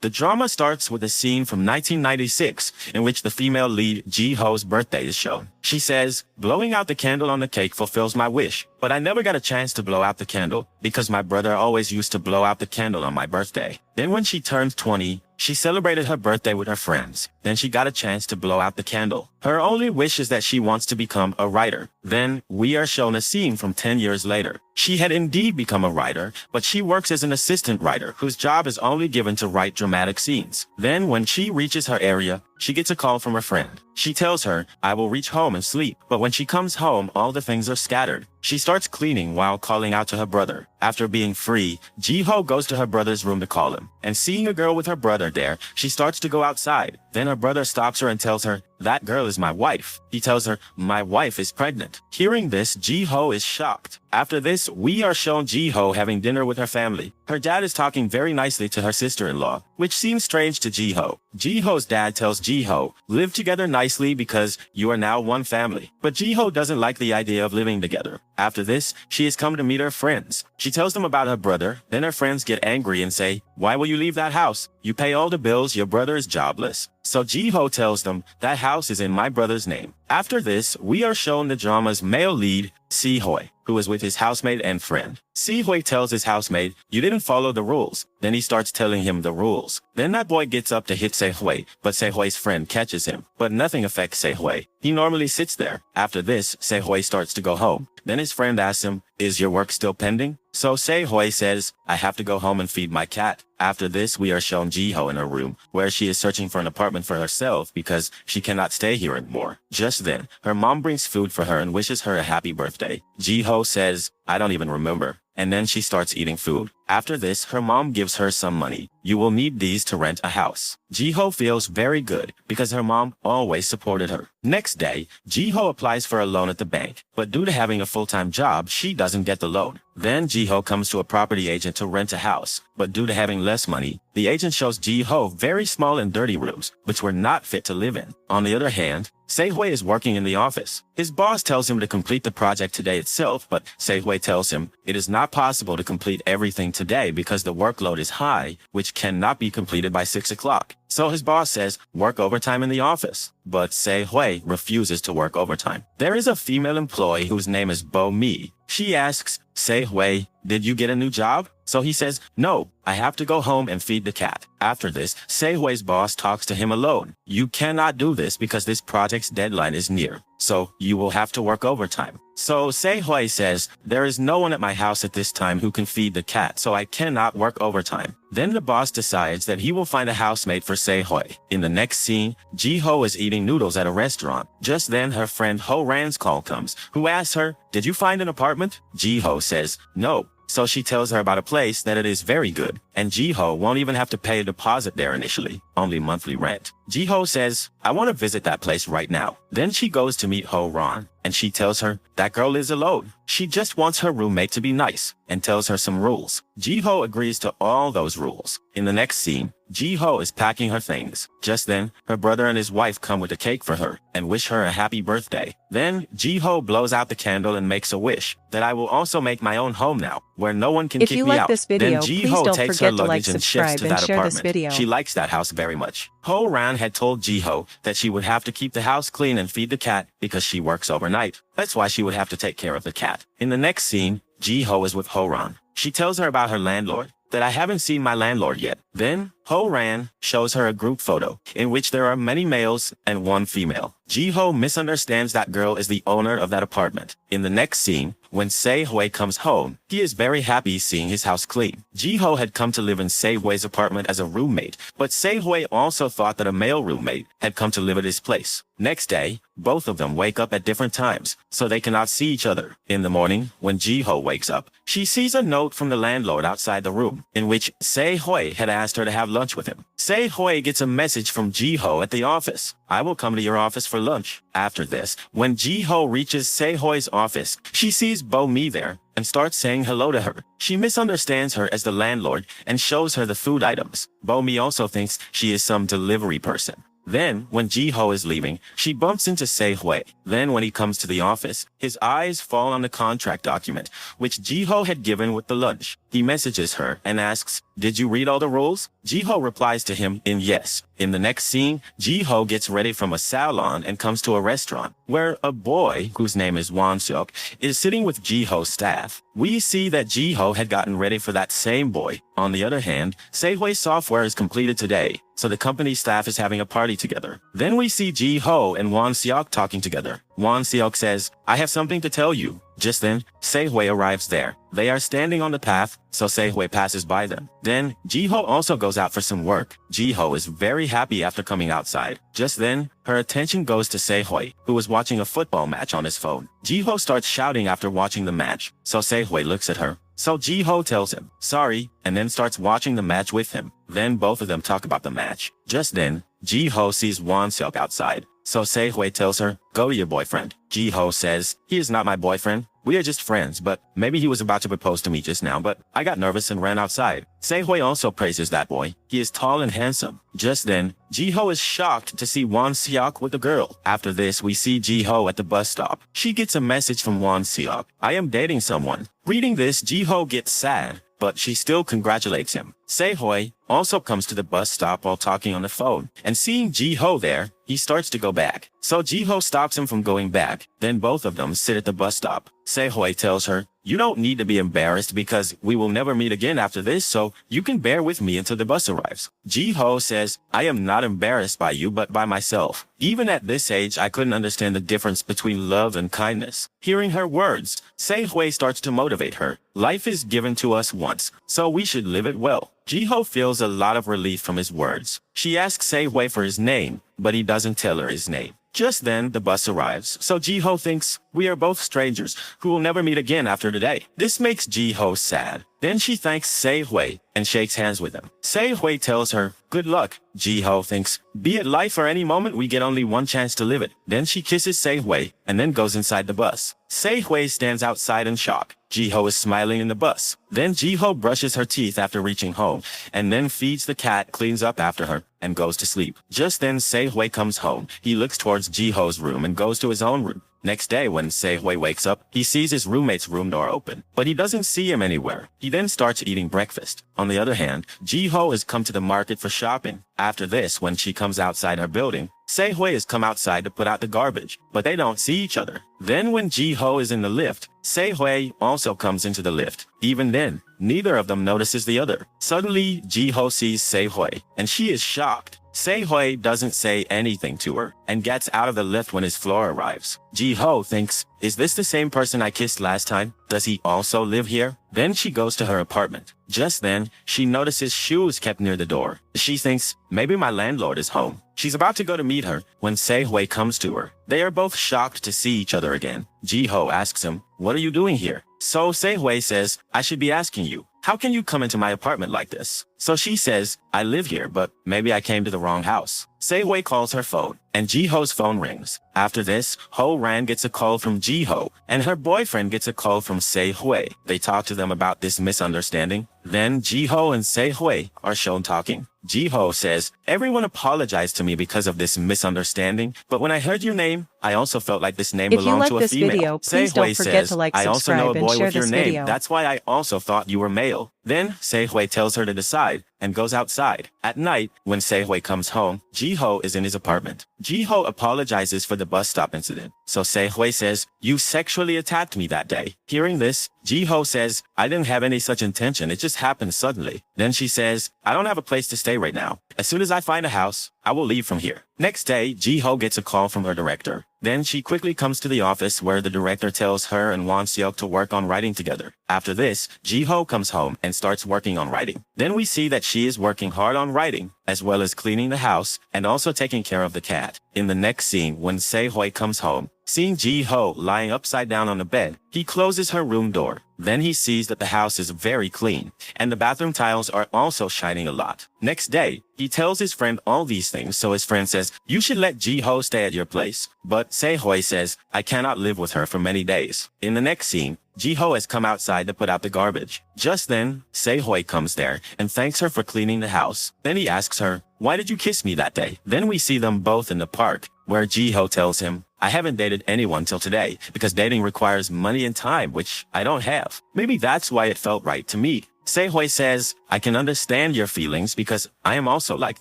The drama starts with a scene from 1996 in which the female lead Ji-ho's birthday is shown. She says, "Blowing out the candle on the cake fulfills my wish, but I never got a chance to blow out the candle because my brother always used to blow out the candle on my birthday." Then when she turned 20, she celebrated her birthday with her friends. Then she got a chance to blow out the candle. Her only wish is that she wants to become a writer. Then we are shown a scene from 10 years later. She had indeed become a writer, but she works as an assistant writer whose job is only given to write dramatic scenes. Then when she reaches her area, she gets a call from her friend. She tells her, "I will reach home and sleep." But when she comes home, all the things are scattered. She starts cleaning while calling out to her brother. After being free, Ji-ho goes to her brother's room to call him. And seeing a girl with her brother there, she starts to go outside. Then her brother stops her and tells her, "That girl is my wife." He tells her, "My wife is pregnant." Hearing this, Ji-ho is shocked. After this, we are shown Ji-ho having dinner with her family. Her dad is talking very nicely to her sister-in-law, which seems strange to Ji-ho. Ji-ho's dad tells Ji-ho, "Live together nicely because you are now one family." But Ji-ho doesn't like the idea of living together. After this, she has come to meet her friends. She tells them about her brother. Then her friends get angry and say, "Why will you leave that house? You pay all the bills, your brother is jobless." So Ji-ho tells them, "That house is in my brother's name." After this, we are shown the drama's male lead, Si-hoi, who is with his housemate and friend. Si-hoi tells his housemate, "You didn't follow the rules." Then he starts telling him the rules. Then that boy gets up to hit Se-hoi, but Se-hoi's friend catches him. But nothing affects Se-hoi. He normally sits there. After this, Se-hoi starts to go home. Then his friend asks him, "Is your work still pending?" So Se-hoi says, "I have to go home and feed my cat." After this, we are shown Ji-ho in her room, where she is searching for an apartment for herself because she cannot stay here anymore. Just then, her mom brings food for her and wishes her a happy birthday. Ji-ho says, "I don't even remember." And then she starts eating food. After this, her mom gives her some money. "You will need these to rent a house." Ji-ho feels very good because her mom always supported her. Next day, Ji-ho applies for a loan at the bank, but due to having a full-time job, she doesn't get the loan. Then Ji-ho comes to a property agent to rent a house, but due to having less money, the agent shows Ji-ho very small and dirty rooms, which were not fit to live in. On the other hand, Se-hoi is working in the office. His boss tells him to complete the project today itself, but Se-hoi tells him it is not possible to complete everything today because the workload is high, which cannot be completed by 6 o'clock. So his boss says, "Work overtime in the office." But Se-hoi refuses to work overtime. There is a female employee whose name is Bo-mi. She asks, "Se-hoi, did you get a new job?" So he says, "No, I have to go home and feed the cat." After this, Se-hoi's boss talks to him alone. "You cannot do this because this project's deadline is near, so you will have to work overtime." So Se-hoi says, "There is no one at my house at this time who can feed the cat, so I cannot work overtime." Then the boss decides that he will find a housemate for Se-hoi. In the next scene, Ji-ho is eating noodles at a restaurant. Just then her friend Ho-ran's call comes, who asks her, "Did you find an apartment?" Ji-ho says, "No." So she tells her about a place that it is very good, and Ji-ho won't even have to pay a deposit there initially, only monthly rent. Ji-ho says, "I want to visit that place right now." Then she goes to meet Ho-ran, and she tells her that girl is alone. She just wants her roommate to be nice, and tells her some rules. Ji-ho agrees to all those rules. In the next scene, Ji-ho is packing her things. Just then, her brother and his wife come with a cake for her and wish her a happy birthday. Then, Ji-ho blows out the candle and makes a wish that I will also make my own home now, where no one can If kick you me like out. this video, Then please Ji-ho don't takes her forget to like, luggage and shifts subscribe, to and that share this apartment. video. She likes that house very much. Ho-ran had told Ji-ho that she would have to keep the house clean and feed the cat because she works overnight. That's why she would have to take care of the cat. In the next scene, Ji-ho is with Ho-ran. She tells her about her landlord, that I haven't seen my landlord yet. Then, Ho-ran shows her a group photo in which there are many males and one female. Ji-ho misunderstands that girl is the owner of that apartment. In the next scene, when Se-hoi comes home, he is very happy seeing his house clean. Ji-ho had come to live in Se-hoi's apartment as a roommate, but Se-hoi also thought that a male roommate had come to live at his place. Next day, both of them wake up at different times, so they cannot see each other. In the morning, when Ji-ho wakes up, she sees a note from the landlord outside the room, in which Se-hoi had asked her to have lunch with him. Se-hoi gets a message from Ji-ho at the office. "I will come to your office for lunch." After this, when Ji-ho reaches Se-hoi's office, she sees Bo-mi there and starts saying hello to her. She misunderstands her as the landlord and shows her the food items. Bo-mi also thinks she is some delivery person. Then, when Ji-ho is leaving, she bumps into Se-hui. Then when he comes to the office, his eyes fall on the contract document, which Ji-ho had given with the lunch. He messages her and asks, "Did you read all the rules?" Ji-ho replies to him in yes. In the next scene, Ji-ho gets ready from a salon and comes to a restaurant, where a boy, whose name is Won-seok, is sitting with Ji-ho's staff. We see that Ji-ho had gotten ready for that same boy. On the other hand, Se-hui's software is completed today, so the company staff is having a party together. Then we see Ji-ho and Won-seok talking together. Won-seok says, "I have something to tell you." Just then, Se-hui arrives there. They are standing on the path, so Se-hui passes by them. Then, Ji-ho also goes out for some work. Ji-ho is very happy after coming outside. Just then, her attention goes to Se-hui, who was watching a football match on his phone. Ji-ho starts shouting after watching the match, so Se-hui looks at her. So Ji-ho tells him, "Sorry," and then starts watching the match with him. Then both of them talk about the match. Just then, Ji-ho sees Won-seok outside. So Se-hui tells her, "Go to your boyfriend." Ji-ho says, "He is not my boyfriend. We are just friends, but maybe he was about to propose to me just now, but I got nervous and ran outside." Se-hui also praises that boy. He is tall and handsome. Just then, Ji-ho is shocked to see Won-seok with a girl. After this, we see Ji-ho at the bus stop. She gets a message from Won-seok. "I am dating someone." Reading this, Ji-ho gets sad, but she still congratulates him. Se-hui also comes to the bus stop while talking on the phone, and seeing Ji-ho there, he starts to go back. So Ji-ho stops him from going back. Then both of them sit at the bus stop. Se-hui tells her, "You don't need to be embarrassed because we will never meet again after this, so you can bear with me until the bus arrives." Ji-ho says, "I am not embarrassed by you, but by myself. Even at this age, I couldn't understand the difference between love and kindness." Hearing her words, Se-hui starts to motivate her. "Life is given to us once, so we should live it well." Ji-ho feels a lot of relief from his words. She asks Se-hui for his name, but he doesn't tell her his name. Just then, the bus arrives, so Ji-ho thinks, "We are both strangers who will never meet again after today." This makes Ji-ho sad. Then she thanks Se-hui and shakes hands with him. Se-hui tells her, "Good luck." Ji-ho thinks, "Be it life or any moment, we get only one chance to live it." Then she kisses Se-hui and then goes inside the bus. Se-hui stands outside in shock. Ji-ho is smiling in the bus. Then Ji-ho brushes her teeth after reaching home, and then feeds the cat, cleans up after her, and goes to sleep. Just then Se-hui comes home. He looks towards Ji-ho's room and goes to his own room. Next day, when Se-hui wakes up, he sees his roommate's room door open, but he doesn't see him anywhere. He then starts eating breakfast. On the other hand, Ji-ho has come to the market for shopping. After this, when she comes outside her building, Se-hui has come outside to put out the garbage, but they don't see each other. Then when Ji-ho is in the lift, Se-hui also comes into the lift. Even then, neither of them notices the other. Suddenly, Ji-ho sees Se-hui, and she is shocked. Se-hui doesn't say anything to her and gets out of the lift when his floor arrives. Ji-ho thinks, "Is this the same person I kissed last time? Does he also live here?" Then she goes to her apartment. Just then, she notices shoes kept near the door. She thinks, "Maybe my landlord is home." She's about to go to meet her when Se-hui comes to her. They are both shocked to see each other again. Ji-ho asks him, "What are you doing here?" So Se-hui says, "I should be asking you, how can you come into my apartment like this?" So she says, "I live here, but maybe I came to the wrong house." Se-hui calls her phone, and Ji-ho's phone rings. After this, Ho-ran gets a call from Ji-ho, and her boyfriend gets a call from Se-hui. They talk to them about this misunderstanding. Then Ji-ho and Se-hui are shown talking. Ji-ho says, "Everyone apologized to me because of this misunderstanding, but when I heard your name, I also felt like this name belonged to a female." If you like this video, please Se-hui don't forget says, to like, "I also know a subscribe, and boy share with your this name. video. That's why I also thought you were male." Then Se-hui tells her to decide and goes outside. At night, when Se-hui comes home, Ji-ho is in his apartment. Ji-ho apologizes for the bus stop incident. So Se-hui says, "You sexually attacked me that day." Hearing this, Ji-ho says, "I didn't have any such intention. It just happened suddenly." Then she says, "I don't have a place to stay right now. As soon as I find a house, I will leave from here." Next day, Ji-ho gets a call from her director. Then she quickly comes to the office where the director tells her and Won-seok to work on writing together. After this, Ji-ho comes home and starts working on writing. Then we see that she is working hard on writing, as well as cleaning the house and also taking care of the cat. In the next scene, when Se-hui comes home, Seeing Ji-ho lying upside down on the bed, he closes her room door. Then he sees that the house is very clean, and the bathroom tiles are also shining a lot. Next day, he tells his friend all these things, so his friend says, "You should let Ji-ho stay at your place." But Se-hoi says, "I cannot live with her for many days." In the next scene, Ji-ho has come outside to put out the garbage. Just then, Se-hoi comes there and thanks her for cleaning the house. Then he asks her, "Why did you kiss me that day?" Then we see them both in the park, where Ji-ho tells him, "I haven't dated anyone till today because dating requires money and time, which I don't have. Maybe that's why it felt right to me." Se-hoi says, "I can understand your feelings because I am also like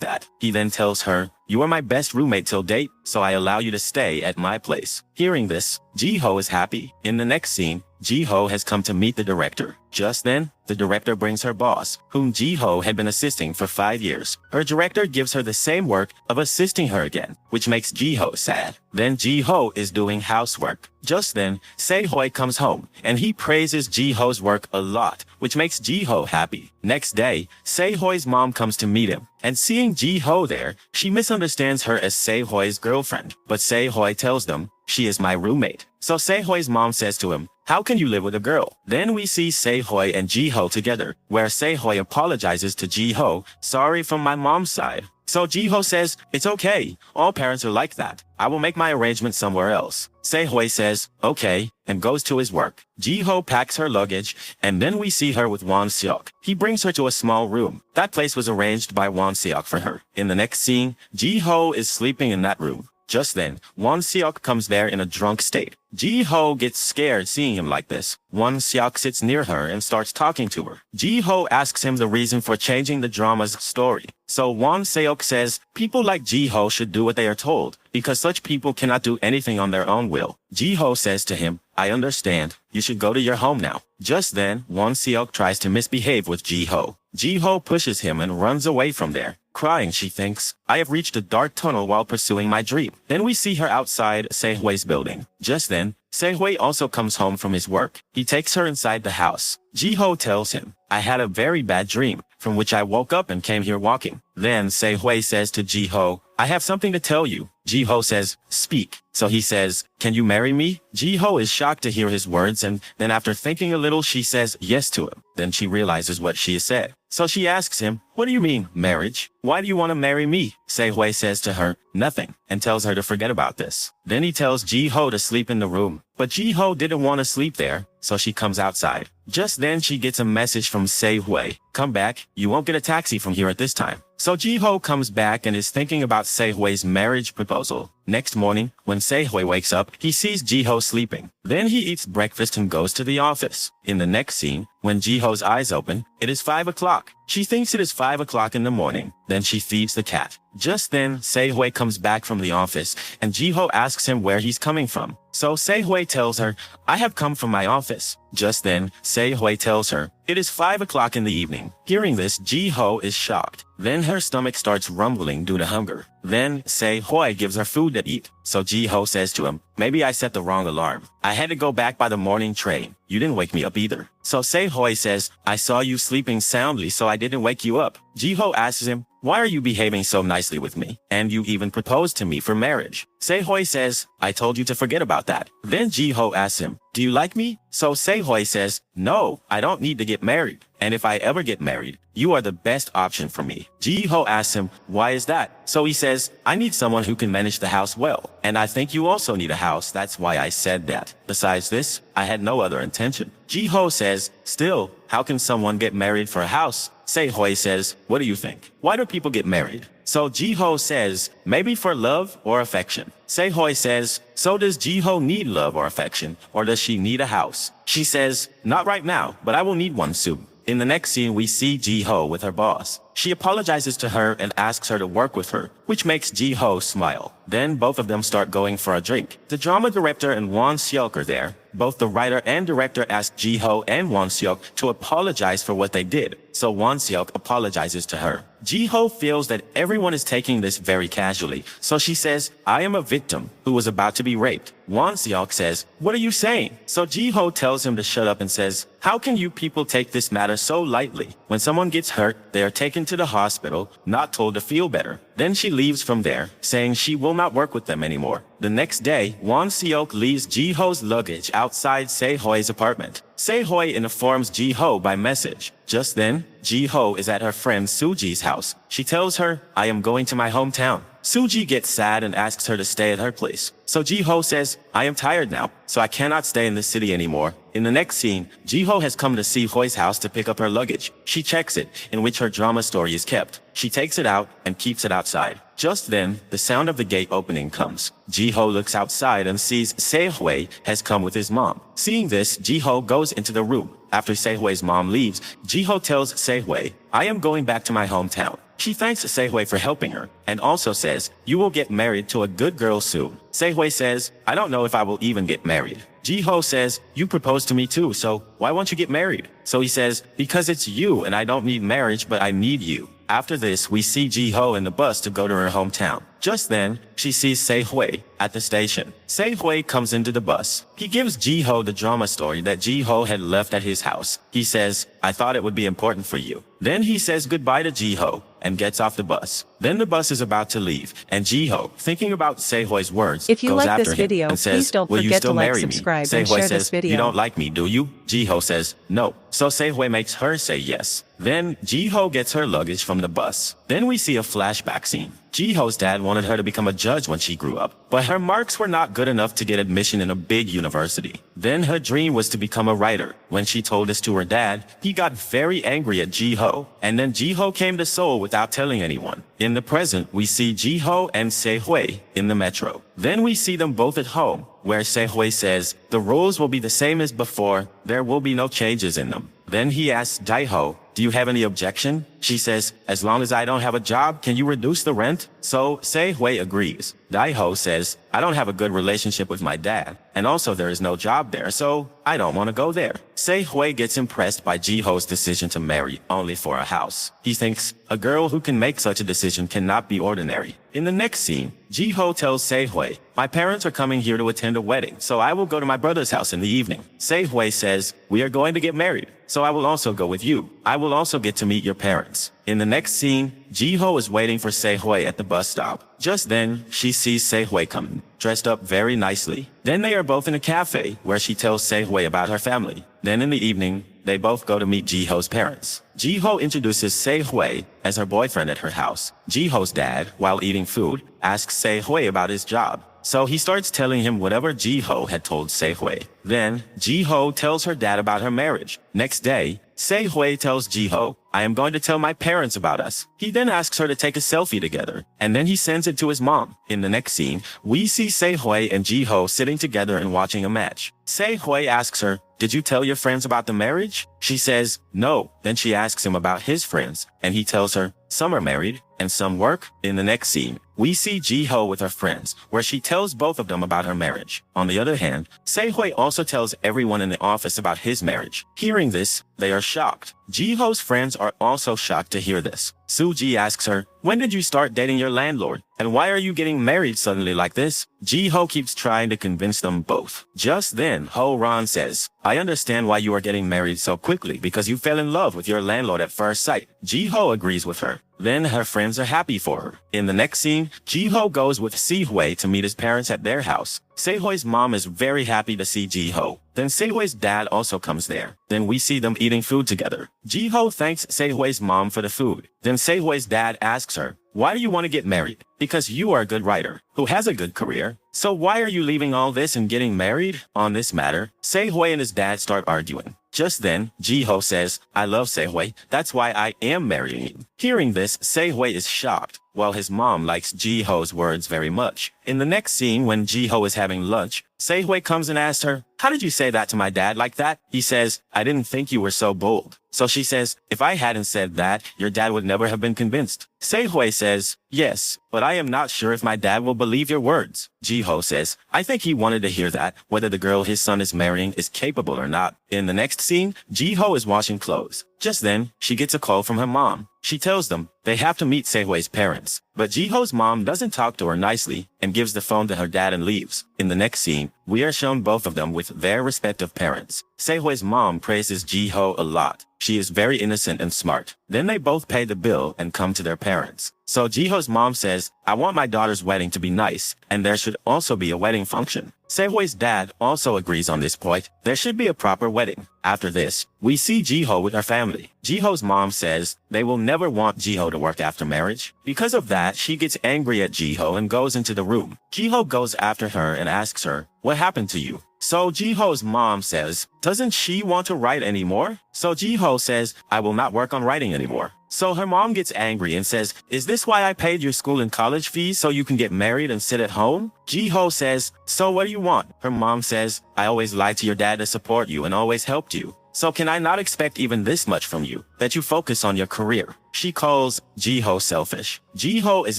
that." He then tells her, "You are my best roommate till date, so I allow you to stay at my place." Hearing this, Ji-ho is happy. In the next scene, Ji-ho has come to meet the director. Just then, the director brings her boss, whom Ji-ho had been assisting for 5 years. Her director gives her the same work of assisting her again, which makes Ji-ho sad. Then Ji-ho is doing housework. Just then, Se-hoi comes home, and he praises Ji-ho's work a lot, which makes Ji-ho happy. Next day, Se-hoi's mom comes to meet him, and seeing Ji-ho there, she misunderstands her as Se-hoi's girlfriend. But Se-hoi tells them, "She is my roommate." So Se-hoi's mom says to him, "How can you live with a girl?" Then we see Se-hoi and Ji-ho together, where Se-hoi apologizes to Ji-ho, "Sorry from my mom's side." So Ji-ho says, "It's okay. All parents are like that. I will make my arrangements somewhere else." Se-hoi says, "Okay," and goes to his work. Ji-ho packs her luggage, and then we see her with Won-seok. He brings her to a small room. That place was arranged by Won-seok for her. In the next scene, Ji-ho is sleeping in that room. Just then, Won-seok comes there in a drunk state. Ji-ho gets scared seeing him like this. Won-seok sits near her and starts talking to her. Ji-ho asks him the reason for changing the drama's story. So Won-seok says, "People like Ji-ho should do what they are told, because such people cannot do anything on their own will." Ji-ho says to him, "I understand. You should go to your home now." Just then, Won-seok tries to misbehave with Ji-ho. Ji-ho pushes him and runs away from there. Crying, she thinks, "I have reached a dark tunnel while pursuing my dream." Then we see her outside Se-hoi's building. Just then, Se-hoi also comes home from his work. He takes her inside the house. Ji-ho tells him, "I had a very bad dream, from which I woke up and came here walking." Then Se-hoi says to Ji-ho, "I have something to tell you." Ji-ho says, "Speak." So he says, "Can you marry me?" Ji-ho is shocked to hear his words, and then after thinking a little, she says yes to him. Then she realizes what she has said. So she asks him, "What do you mean, marriage? Why do you want to marry me?" Se-hoi says to her, "Nothing," and tells her to forget about this. Then he tells Ji-ho to sleep in the room. But Ji-ho didn't want to sleep there, so she comes outside. Just then she gets a message from Se-hoi. "Come back, you won't get a taxi from here at this time." So Ji-ho comes back and is thinking about Se-hoi's marriage proposal. Next morning, when Se-hoi wakes up, he sees Ji-ho sleeping. Then he eats breakfast and goes to the office. In the next scene, when Ji-ho's eyes open, it is 5 o'clock. She thinks it is 5 o'clock in the morning. Then she feeds the cat. Just then, Se-hoi comes back from the office, and Ji-ho asks him where he's coming from. So Se-hoi tells her, "I have come from my office." Just then, Se-hoi tells her, "It is 5 o'clock in the evening." Hearing this, Ji-ho is shocked. Then her stomach starts rumbling due to hunger. Then Se-hoi gives her food to eat. So Ji-ho says to him, "Maybe I set the wrong alarm. I had to go back by the morning train. You didn't wake me up either." So Se-hoi says, "I saw you sleeping soundly, so I didn't wake you up." Ji-ho asks him, "Why are you behaving so nicely with me? And you even proposed to me for marriage." Se-hoi says, "I told you to forget about that." Then Ji-ho asks him, "Do you like me?" So Se-hoi says, "No, I don't need to get married. And if I ever get married, you are the best option for me." Ji-ho asks him, "Why is that?" So he says, "I need someone who can manage the house well. And I think you also need a house. That's why I said that. Besides this, I had no other intention." Ji-ho says, "Still, how can someone get married for a house?" Se-hoi says, "What do you think? Why do people get married?" So Ji-ho says, "Maybe for love or affection." Se-hoi says, "So does Ji-ho need love or affection, or does she need a house?" She says, "Not right now, but I will need one soon." In the next scene, we see Ji-ho with her boss. She apologizes to her and asks her to work with her, which makes Ji-ho smile. Then both of them start going for a drink. The drama director and Won-seok are there. Both the writer and director ask Ji-ho and Won-seok to apologize for what they did. So Won-seok apologizes to her. Ji-ho feels that everyone is taking this very casually, so she says, "I am a victim who was about to be raped." Won-seok says, "What are you saying?" So Ji-ho tells him to shut up and says, "How can you people take this matter so lightly? When someone gets hurt, they are taken to the hospital, not told to feel better. Then she leaves from there, saying she will not work with them anymore. The next day, Won Seok leaves Ji-ho's luggage outside Se-hoi's apartment. Se-hoi informs Ji-ho by message. Just then, Ji-ho is at her friend Soo-ji's house. She tells her, "I am going to my hometown." Soo-ji gets sad and asks her to stay at her place. So Ji-ho says, "I am tired now, so I cannot stay in the city anymore." In the next scene, Ji-ho has come to Se-hoi's house to pick up her luggage. She checks it, in which her drama story is kept. She takes it out and keeps it outside. Just then, the sound of the gate opening comes. Ji-ho looks outside and sees Se-hoi has come with his mom. Seeing this, Ji-ho goes into the room. After Se-hoi's mom leaves, Ji-ho tells Se-hoi, "I am going back to my hometown." She thanks Se-hoi for helping her, and also says, "You will get married to a good girl soon." Se-hoi says, "I don't know if I will even get married." Ji-ho says, "You proposed to me too, so why won't you get married?" So he says, "Because it's you and I don't need marriage, but I need you." After this, we see Ji-ho in the bus to go to her hometown. Just then, she sees Se-hoi at the station. Se-hoi comes into the bus. He gives Ji-ho the drama story that Ji-ho had left at his house. He says, "I thought it would be important for you." Then he says goodbye to Ji-ho and gets off the bus. Then the bus is about to leave, and Ji-ho, thinking about Se-hoi's words, If you goes like after this him video, and says, please don't "Will you forget still to like, marry me?" subscribe, and Se-hoi share says, this video. "You don't like me, do you?" Ji-ho says, "No." So Se-hoi makes her say yes. Then Ji-ho gets her luggage from the bus. Then we see a flashback scene. Ji-ho's dad wanted her to become a judge when she grew up, but her marks were not good enough to get admission in a big university. Then her dream was to become a writer. When she told this to her dad, he got very angry at Ji-ho, and then Ji-ho came to Seoul without telling anyone. In the present, we see Ji-ho and Se-hoi in the metro. Then we see them both at home, where Se-hoi says, "The rules will be the same as before, there will be no changes in them." Then he asks Daiho, "Do you have any objection?" She says, "As long as I don't have a job, can you reduce the rent?" So Se-hoi agrees. Daiho says, "I don't have a good relationship with my dad, and also there is no job there, so I don't want to go there." Se-hoi gets impressed by Ji-ho's decision to marry only for a house. He thinks, a girl who can make such a decision cannot be ordinary. In the next scene, Ji-ho tells Se-hoi, "My parents are coming here to attend a wedding, so I will go to my brother's house in the evening." Se-hoi says, "We are going to get married, so I will also go with you. I will also get to meet your parents." In the next scene, Ji-ho is waiting for Se-hoi at the bus stop. Just then, she sees Se-hoi coming, dressed up very nicely. Then they are both in a cafe, where she tells Se-hoi about her family. Then in the evening, they both go to meet Ji-ho's parents. Ji-ho introduces Se-hoi as her boyfriend at her house. Ji-ho's dad, while eating food, asks Se-hoi about his job. So he starts telling him whatever Ji-ho had told Se-hoi. Then, Ji-ho tells her dad about her marriage. Next day, Se-hoi tells Ji-ho, "I am going to tell my parents about us." He then asks her to take a selfie together, and then he sends it to his mom. In the next scene, we see Se-hoi and Ji-ho sitting together and watching a match. Se-hoi asks her, "Did you tell your friends about the marriage?" She says, "No." Then she asks him about his friends, and he tells her, "Some are married, and some work." In the next scene, we see Ji-ho with her friends, where she tells both of them about her marriage. On the other hand, Se-hoi also tells everyone in the office about his marriage. Hearing this, they are shocked. Ji-ho's friends are also shocked to hear this. Soo-ji asks her, "When did you start dating your landlord? And why are you getting married suddenly like this?" Ji-ho keeps trying to convince them both. Just then, Ho-ran says, "I understand why you are getting married so quickly, because you fell in love with your landlord at first sight." Ji-ho agrees with her. Then her friends are happy for her. In the next scene, Ji-ho goes with Se-hoi to meet his parents at their house. Se-hoi's mom is very happy to see Ji-ho. Then Se-hoi's dad also comes there. Then we see them eating food together. Ji-ho thanks Se-hoi's mom for the food. Then Se-hoi's dad asks her, "Why do you want to get married?" "Because you are a good writer, who has a good career. So why are you leaving all this and getting married?" On this matter, Se-hoi and his dad start arguing. Just then, Ji-ho says, "I love Se-hoi, that's why I am marrying you." Hearing this, Se-hoi is shocked, while his mom likes Ji-ho's words very much. In the next scene, when Ji-ho is having lunch, Se-hoi comes and asks her, "How did you say that to my dad like that?" He says, "I didn't think you were so bold." So she says, "If I hadn't said that, your dad would never have been convinced." Se-hoi says, "Yes, but I am not sure if my dad will believe your words." Ji-ho says, "I think he wanted to hear that, whether the girl his son is marrying is capable or not." In the next scene, Ji-ho is washing clothes. Just then, she gets a call from her mom. She tells them they have to meet Se-hoi's parents. But Ji-ho's mom doesn't talk to her nicely and gives the phone to her dad and leaves. In the next scene, we are shown both of them with their respective parents. Sehoi's mom praises Ji-ho a lot. She is very innocent and smart. Then they both pay the bill and come to their parents. So Ji-ho's mom says, I want my daughter's wedding to be nice, and there should also be a wedding function. Sehoi's dad also agrees on this point. There should be a proper wedding. After this, we see Ji-ho with her family. Ji-ho's mom says they will never want Ji-ho to work after marriage. Because of that, she gets angry at Ji-ho and goes into the room. Ji-ho goes after her and asks her, what happened to you? So Ji-ho's mom says, doesn't she want to write anymore? So Ji-ho says, I will not work on writing anymore. So her mom gets angry and says, is this why I paid your school and college fees so you can get married and sit at home? Ji-ho says, so what do you want? Her mom says, I always lied to your dad to support you and always helped you. So can I not expect even this much from you, that you focus on your career? She calls Ji-ho selfish. Ji-ho is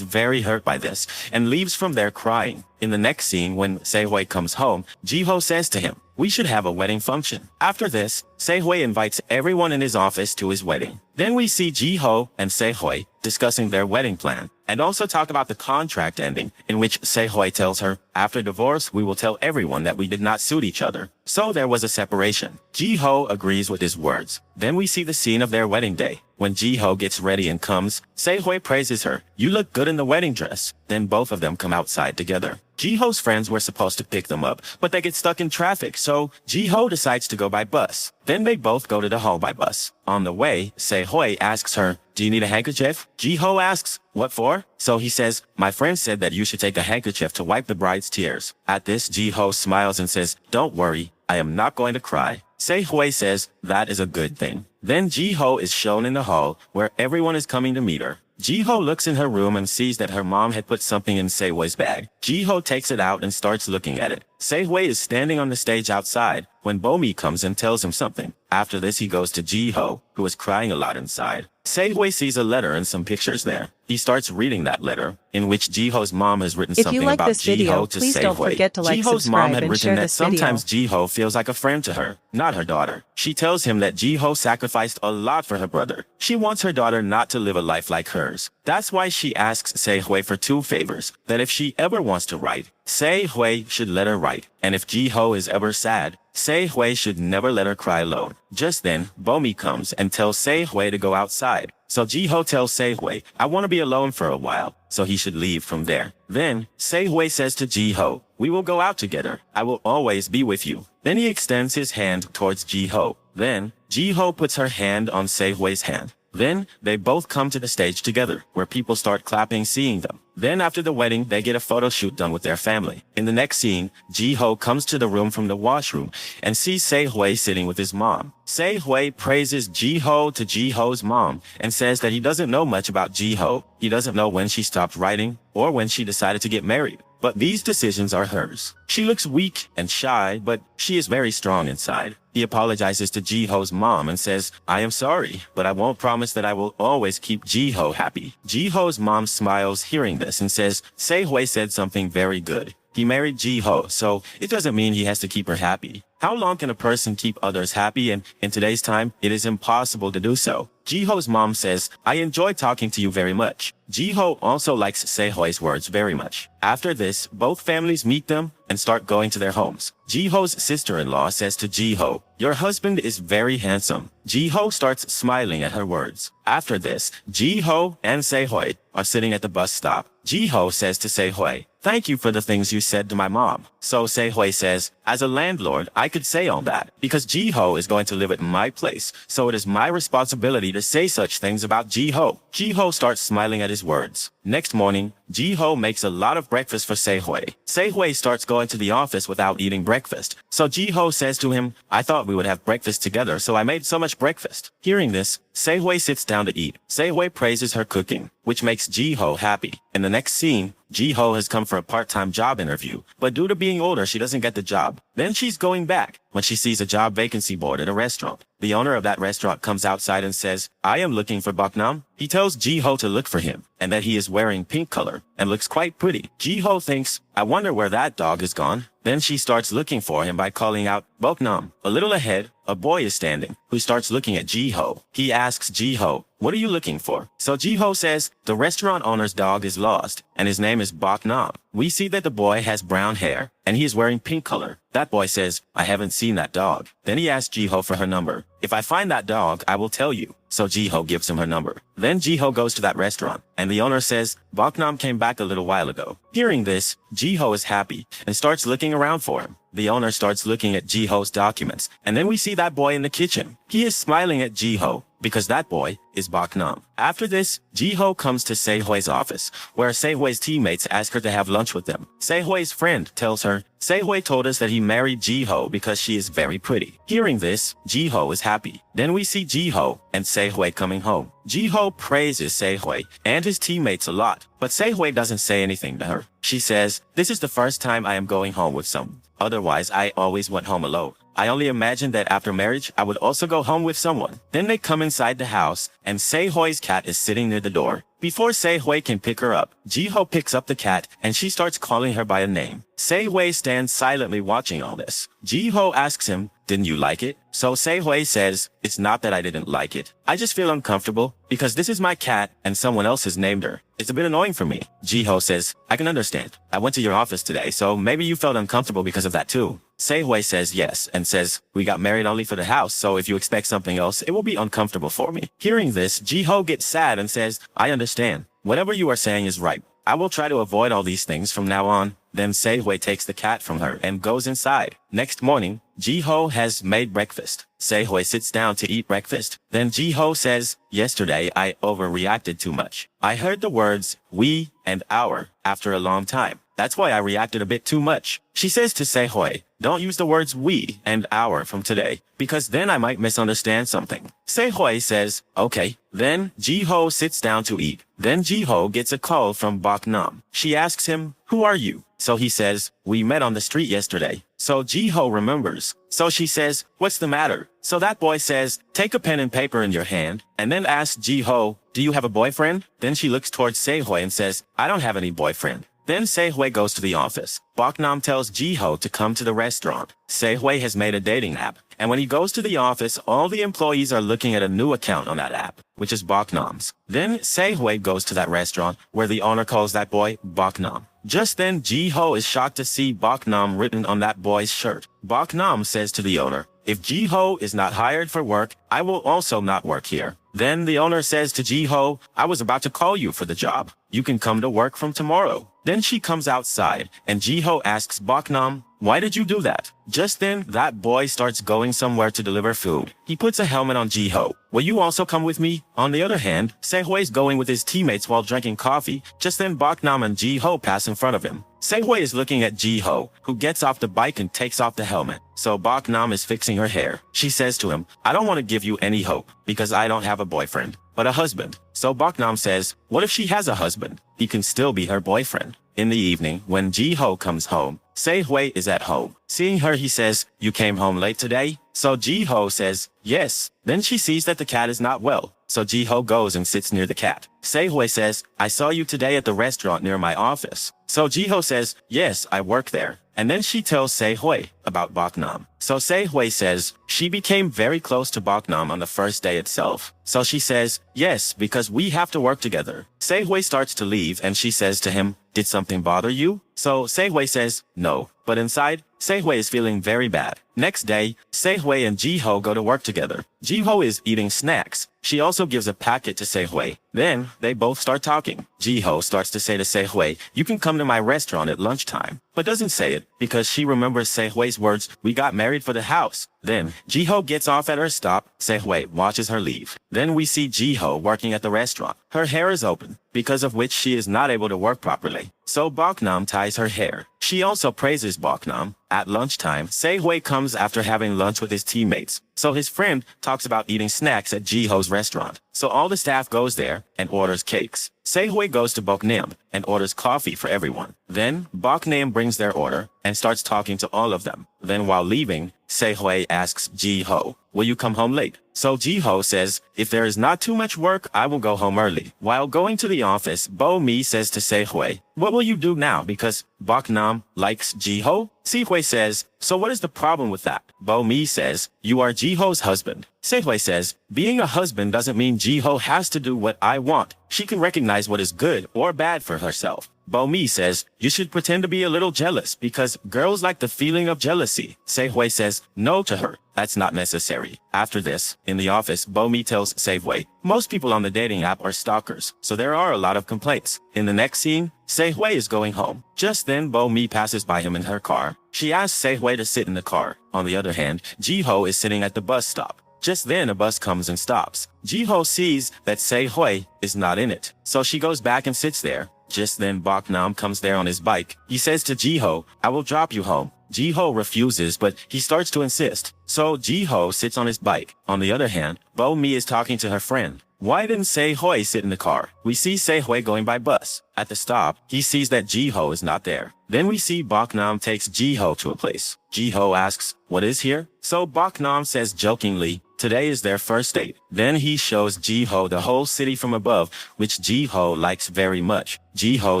very hurt by this and leaves from there crying. In the next scene, when Sehoi comes home, Ji-ho says to him, we should have a wedding function. After this, Sehoi invites everyone in his office to his wedding. Then we see Ji-ho and Sehoi discussing their wedding plan, and also talk about the contract ending, in which Sehoi tells her, after divorce, we will tell everyone that we did not suit each other. So there was a separation. Ji-ho agrees with his words. Then we see the scene of their wedding day. When Ji-ho gets ready and comes, Sehoi praises her. You look good in the wedding dress. Then both of them come outside together. Ji-ho's friends were supposed to pick them up, but they get stuck in traffic, so Ji-ho decides to go by bus. Then they both go to the hall by bus. On the way, Sehoi asks her, do you need a handkerchief? Ji-ho asks, what for? So he says, my friend said that you should take a handkerchief to wipe the bride's tears. At this, Ji-ho smiles and says, don't worry, I am not going to cry. Sehoi says, that is a good thing. Then Ji-ho is shown in the hall, where everyone is coming to meet her. Ji-ho looks in her room and sees that her mom had put something in Sehwoi's bag. Ji-ho takes it out and starts looking at it. Sehwoi is standing on the stage outside when Bomi comes and tells him something. After this, he goes to Ji-ho, who is crying a lot inside. Sehwoi sees a letter and some pictures there. He starts reading that letter, in which Ji-ho's mom has written something about Ji-ho to Sehwoi. Don't forget to like, Ji-ho's mom had and written share that this video. sometimes Ji-ho feels like a friend to her, not her daughter. She tells him that Ji-ho sacrificed a lot for her brother. She wants her daughter not to live a life like hers. That's why she asks Sehwoi for 2 favors, that if she ever wants to write, Sehwoi should let her write, and if Ji-ho is ever sad, Sehwoi should never let her cry alone. Just then, Bomi comes and tells Sehwoi to go outside. So Ji-ho tells Sehwoi, I want to be alone for a while, so he should leave from there. Then, Sehwoi says to Ji-ho, we will go out together. I will always be with you. Then he extends his hand towards Ji-ho. Then, Ji-ho puts her hand on Sehwoi's hand. Then, they both come to the stage together, where people start clapping seeing them. Then after the wedding, they get a photo shoot done with their family. In the next scene, Ji-ho comes to the room from the washroom and sees Sehwoi sitting with his mom. Sehwoi praises Ji-ho to Ji-ho's mom and says that he doesn't know much about Ji-ho. He doesn't know when she stopped writing or when she decided to get married. But these decisions are hers. She looks weak and shy, but she is very strong inside. He apologizes to Ji-ho's mom and says, I am sorry, but I won't promise that I will always keep Ji-ho happy. Ji-ho's mom smiles hearing this and says, Sehwoi said something very good. He married Ji-ho, so it doesn't mean he has to keep her happy. How long can a person keep others happy? And in today's time, it is impossible to do so. Ji-ho's mom says, I enjoy talking to you very much. Ji-ho also likes Sehwoi's words very much. After this, both families meet them and start going to their homes. Ji-ho's sister-in-law says to Ji-ho, your husband is very handsome. Ji-ho starts smiling at her words. After this, Ji-ho and Sehwoi are sitting at the bus stop. Ji-ho says to Sehwoi, thank you for the things you said to my mom. So Sehwoi says, as a landlord, I could say all that because Ji-ho is going to live at my place. So it is my responsibility to say such things about Ji-ho. Ji-ho starts smiling at his words. Next morning, Ji-ho makes a lot of breakfast for Sehwoi. Sehwoi starts going to the office without eating breakfast. So Ji-ho says to him, I thought we would have breakfast together, so I made so much breakfast. Hearing this, Sehwoi sits down to eat. Sehwoi praises her cooking, which makes Ji-ho happy. In the next scene, Ji-ho has come for a part-time job interview, but due to being older, she doesn't get the job. Then she's going back when she sees a job vacancy board at a restaurant. The owner of that restaurant comes outside and says, I am looking for Baknam. He tells Ji-ho to look for him and that he is wearing pink color and looks quite pretty. Ji-ho thinks, I wonder where that dog is gone. Then she starts looking for him by calling out, Boknam. A little ahead, a boy is standing, who starts looking at Jiho. He asks Jiho, what are you looking for? So Jiho says, the restaurant owner's dog is lost, and his name is Boknam. We see that the boy has brown hair, and he is wearing pink color. That boy says, I haven't seen that dog. Then he asks Jiho for her number. If I find that dog, I will tell you. So Jiho gives him her number. Then Jiho goes to that restaurant, and the owner says, Boknam came back a little while ago. Hearing this, Jiho is happy and starts looking around for him. The owner starts looking at Jiho's documents, and then we see that boy in the kitchen. He is smiling at Jiho because that boy is Boknam. After this, Jiho comes to Sehui's office, where Sehui's teammates ask her to have lunch with them. Sehui's friend tells her, Sehui told us that he married Jiho because she is very pretty. Hearing this, Jiho is happy. Then we see Jiho and Sehui coming home. Jiho praises Sehui and his teammates a lot, but Sehui doesn't say anything to her. She says, this is the first time I am going home with someone. Otherwise, I always went home alone. I only imagined that after marriage, I would also go home with someone. Then they come inside the house, and Sehui's cat is sitting near the door. Before Sehui can pick her up, Jiho picks up the cat, and she starts calling her by a name. Sehui stands silently watching all this. Jiho asks him, didn't you like it? So Sehui says, it's not that I didn't like it. I just feel uncomfortable because this is my cat and someone else has named her. It's a bit annoying for me. Jiho says, I can understand. I went to your office today, so maybe you felt uncomfortable because of that too. Sehui says yes and says, we got married only for the house, so if you expect something else, it will be uncomfortable for me. Hearing this, Jiho gets sad and says, I understand. Whatever you are saying is right. I will try to avoid all these things from now on. Then Sehui takes the cat from her and goes inside. Next morning, Jiho has made breakfast. Sehui sits down to eat breakfast. Then Jiho says, yesterday I overreacted too much. I heard the words we and our after a long time. That's why I reacted a bit too much. She says to Sehui, don't use the words we and our from today, because then I might misunderstand something. Sehui says, okay. Then Jiho sits down to eat. Then Jiho gets a call from Boknam. She asks him, who are you? So he says, we met on the street yesterday. So Jiho remembers. So she says, what's the matter? So that boy says, take a pen and paper in your hand, and then asks Jiho, do you have a boyfriend? Then she looks towards Sehui and says, I don't have any boyfriend. Then Sehui goes to the office. Boknam tells Jiho to come to the restaurant. Sehui has made a dating app, and when he goes to the office, all the employees are looking at a new account on that app, which is Boknam's. Then Sehui goes to that restaurant, where the owner calls that boy Boknam. Just then, Jiho is shocked to see Boknam written on that boy's shirt. Boknam says to the owner, if Jiho is not hired for work, I will also not work here. Then the owner says to Jiho, I was about to call you for the job. You can come to work from tomorrow. Then she comes outside, and Jiho asks Boknam, why did you do that? Just then, that boy starts going somewhere to deliver food. He puts a helmet on Jiho. Will you also come with me? On the other hand, Sehui is going with his teammates while drinking coffee. Just then, Boknam and Jiho pass in front of him. Sehui is looking at Jiho, who gets off the bike and takes off the helmet. So Boknam is fixing her hair. She says to him, I don't want to give you any hope, because I don't have a boyfriend, but a husband. So Boknam says, what if she has a husband? He can still be her boyfriend. In the evening, when Jiho comes home, Sehui is at home. Seeing her, he says, you came home late today? So Jiho says, yes. Then she sees that the cat is not well. So Jiho goes and sits near the cat. Sehui says, I saw you today at the restaurant near my office. So Jiho says, yes, I work there. And then she tells Sehui about Boknam. So Sehui says, she became very close to Boknam on the first day itself. So she says, yes, because we have to work together. Sehui starts to leave and she says to him, did something bother you? So Sehui says, no. But inside, Sehui is feeling very bad. Next day, Sehui and Jiho go to work together. Jiho is eating snacks. She also gives a packet to Sehui. Then, they both start talking. Jiho starts to say to Sehui, you can come to my restaurant at lunchtime, but doesn't say it because she remembers Sehui's words, we got married for the house. Then, Jiho gets off at her stop. Sehui watches her leave. Then we see Jiho working at the restaurant. Her hair is open, because of which she is not able to work properly. So Boknam ties her hair. She also praises Boknam. At lunchtime, Sehui comes after having lunch with his teammates. So his friend talks about eating snacks at Jiho's restaurant. So all the staff goes there and orders cakes. Sehui goes to Boknam and orders coffee for everyone. Then Boknam brings their order and starts talking to all of them. Then while leaving, Se-Hui asks Ji-Ho, will you come home late? So Ji-Ho says, if there is not too much work, I will go home early. While going to the office, Bo-mi says to Se-Hui, what will you do now because Bok-nam likes Ji-Ho? Se-Hui says, so what is the problem with that? Bo-mi says, you are Ji-Ho's husband. Se-Hui says, being a husband doesn't mean Ji-Ho has to do what I want. She can recognize what is good or bad for herself. Bo-mi says, you should pretend to be a little jealous because girls like the feeling of jealousy. Se-Hui says no to her. That's not necessary. After this, in the office, Bo-mi tells Se-Hui, most people on the dating app are stalkers, so there are a lot of complaints. In the next scene, Se-Hui is going home. Just then, Bo-mi passes by him in her car. She asks Se-Hui to sit in the car. On the other hand, Ji-Ho is sitting at the bus stop. Just then, a bus comes and stops. Ji-Ho sees that Se-Hui is not in it, so she goes back and sits there. Just then, Bok-nam comes there on his bike. He says to Ji-Ho, I will drop you home. Ji-Ho refuses, but he starts to insist. So Ji-Ho sits on his bike. On the other hand, Bo-mi is talking to her friend. Why didn't Se-Hui sit in the car? We see Se-Hui going by bus. At the stop, he sees that Ji-Ho is not there. Then we see Bok-nam takes Ji-Ho to a place. Ji-Ho asks, what is here? So Bok-nam says jokingly, today is their first date. Then he shows Ji-Ho the whole city from above, which Ji-Ho likes very much. Ji-Ho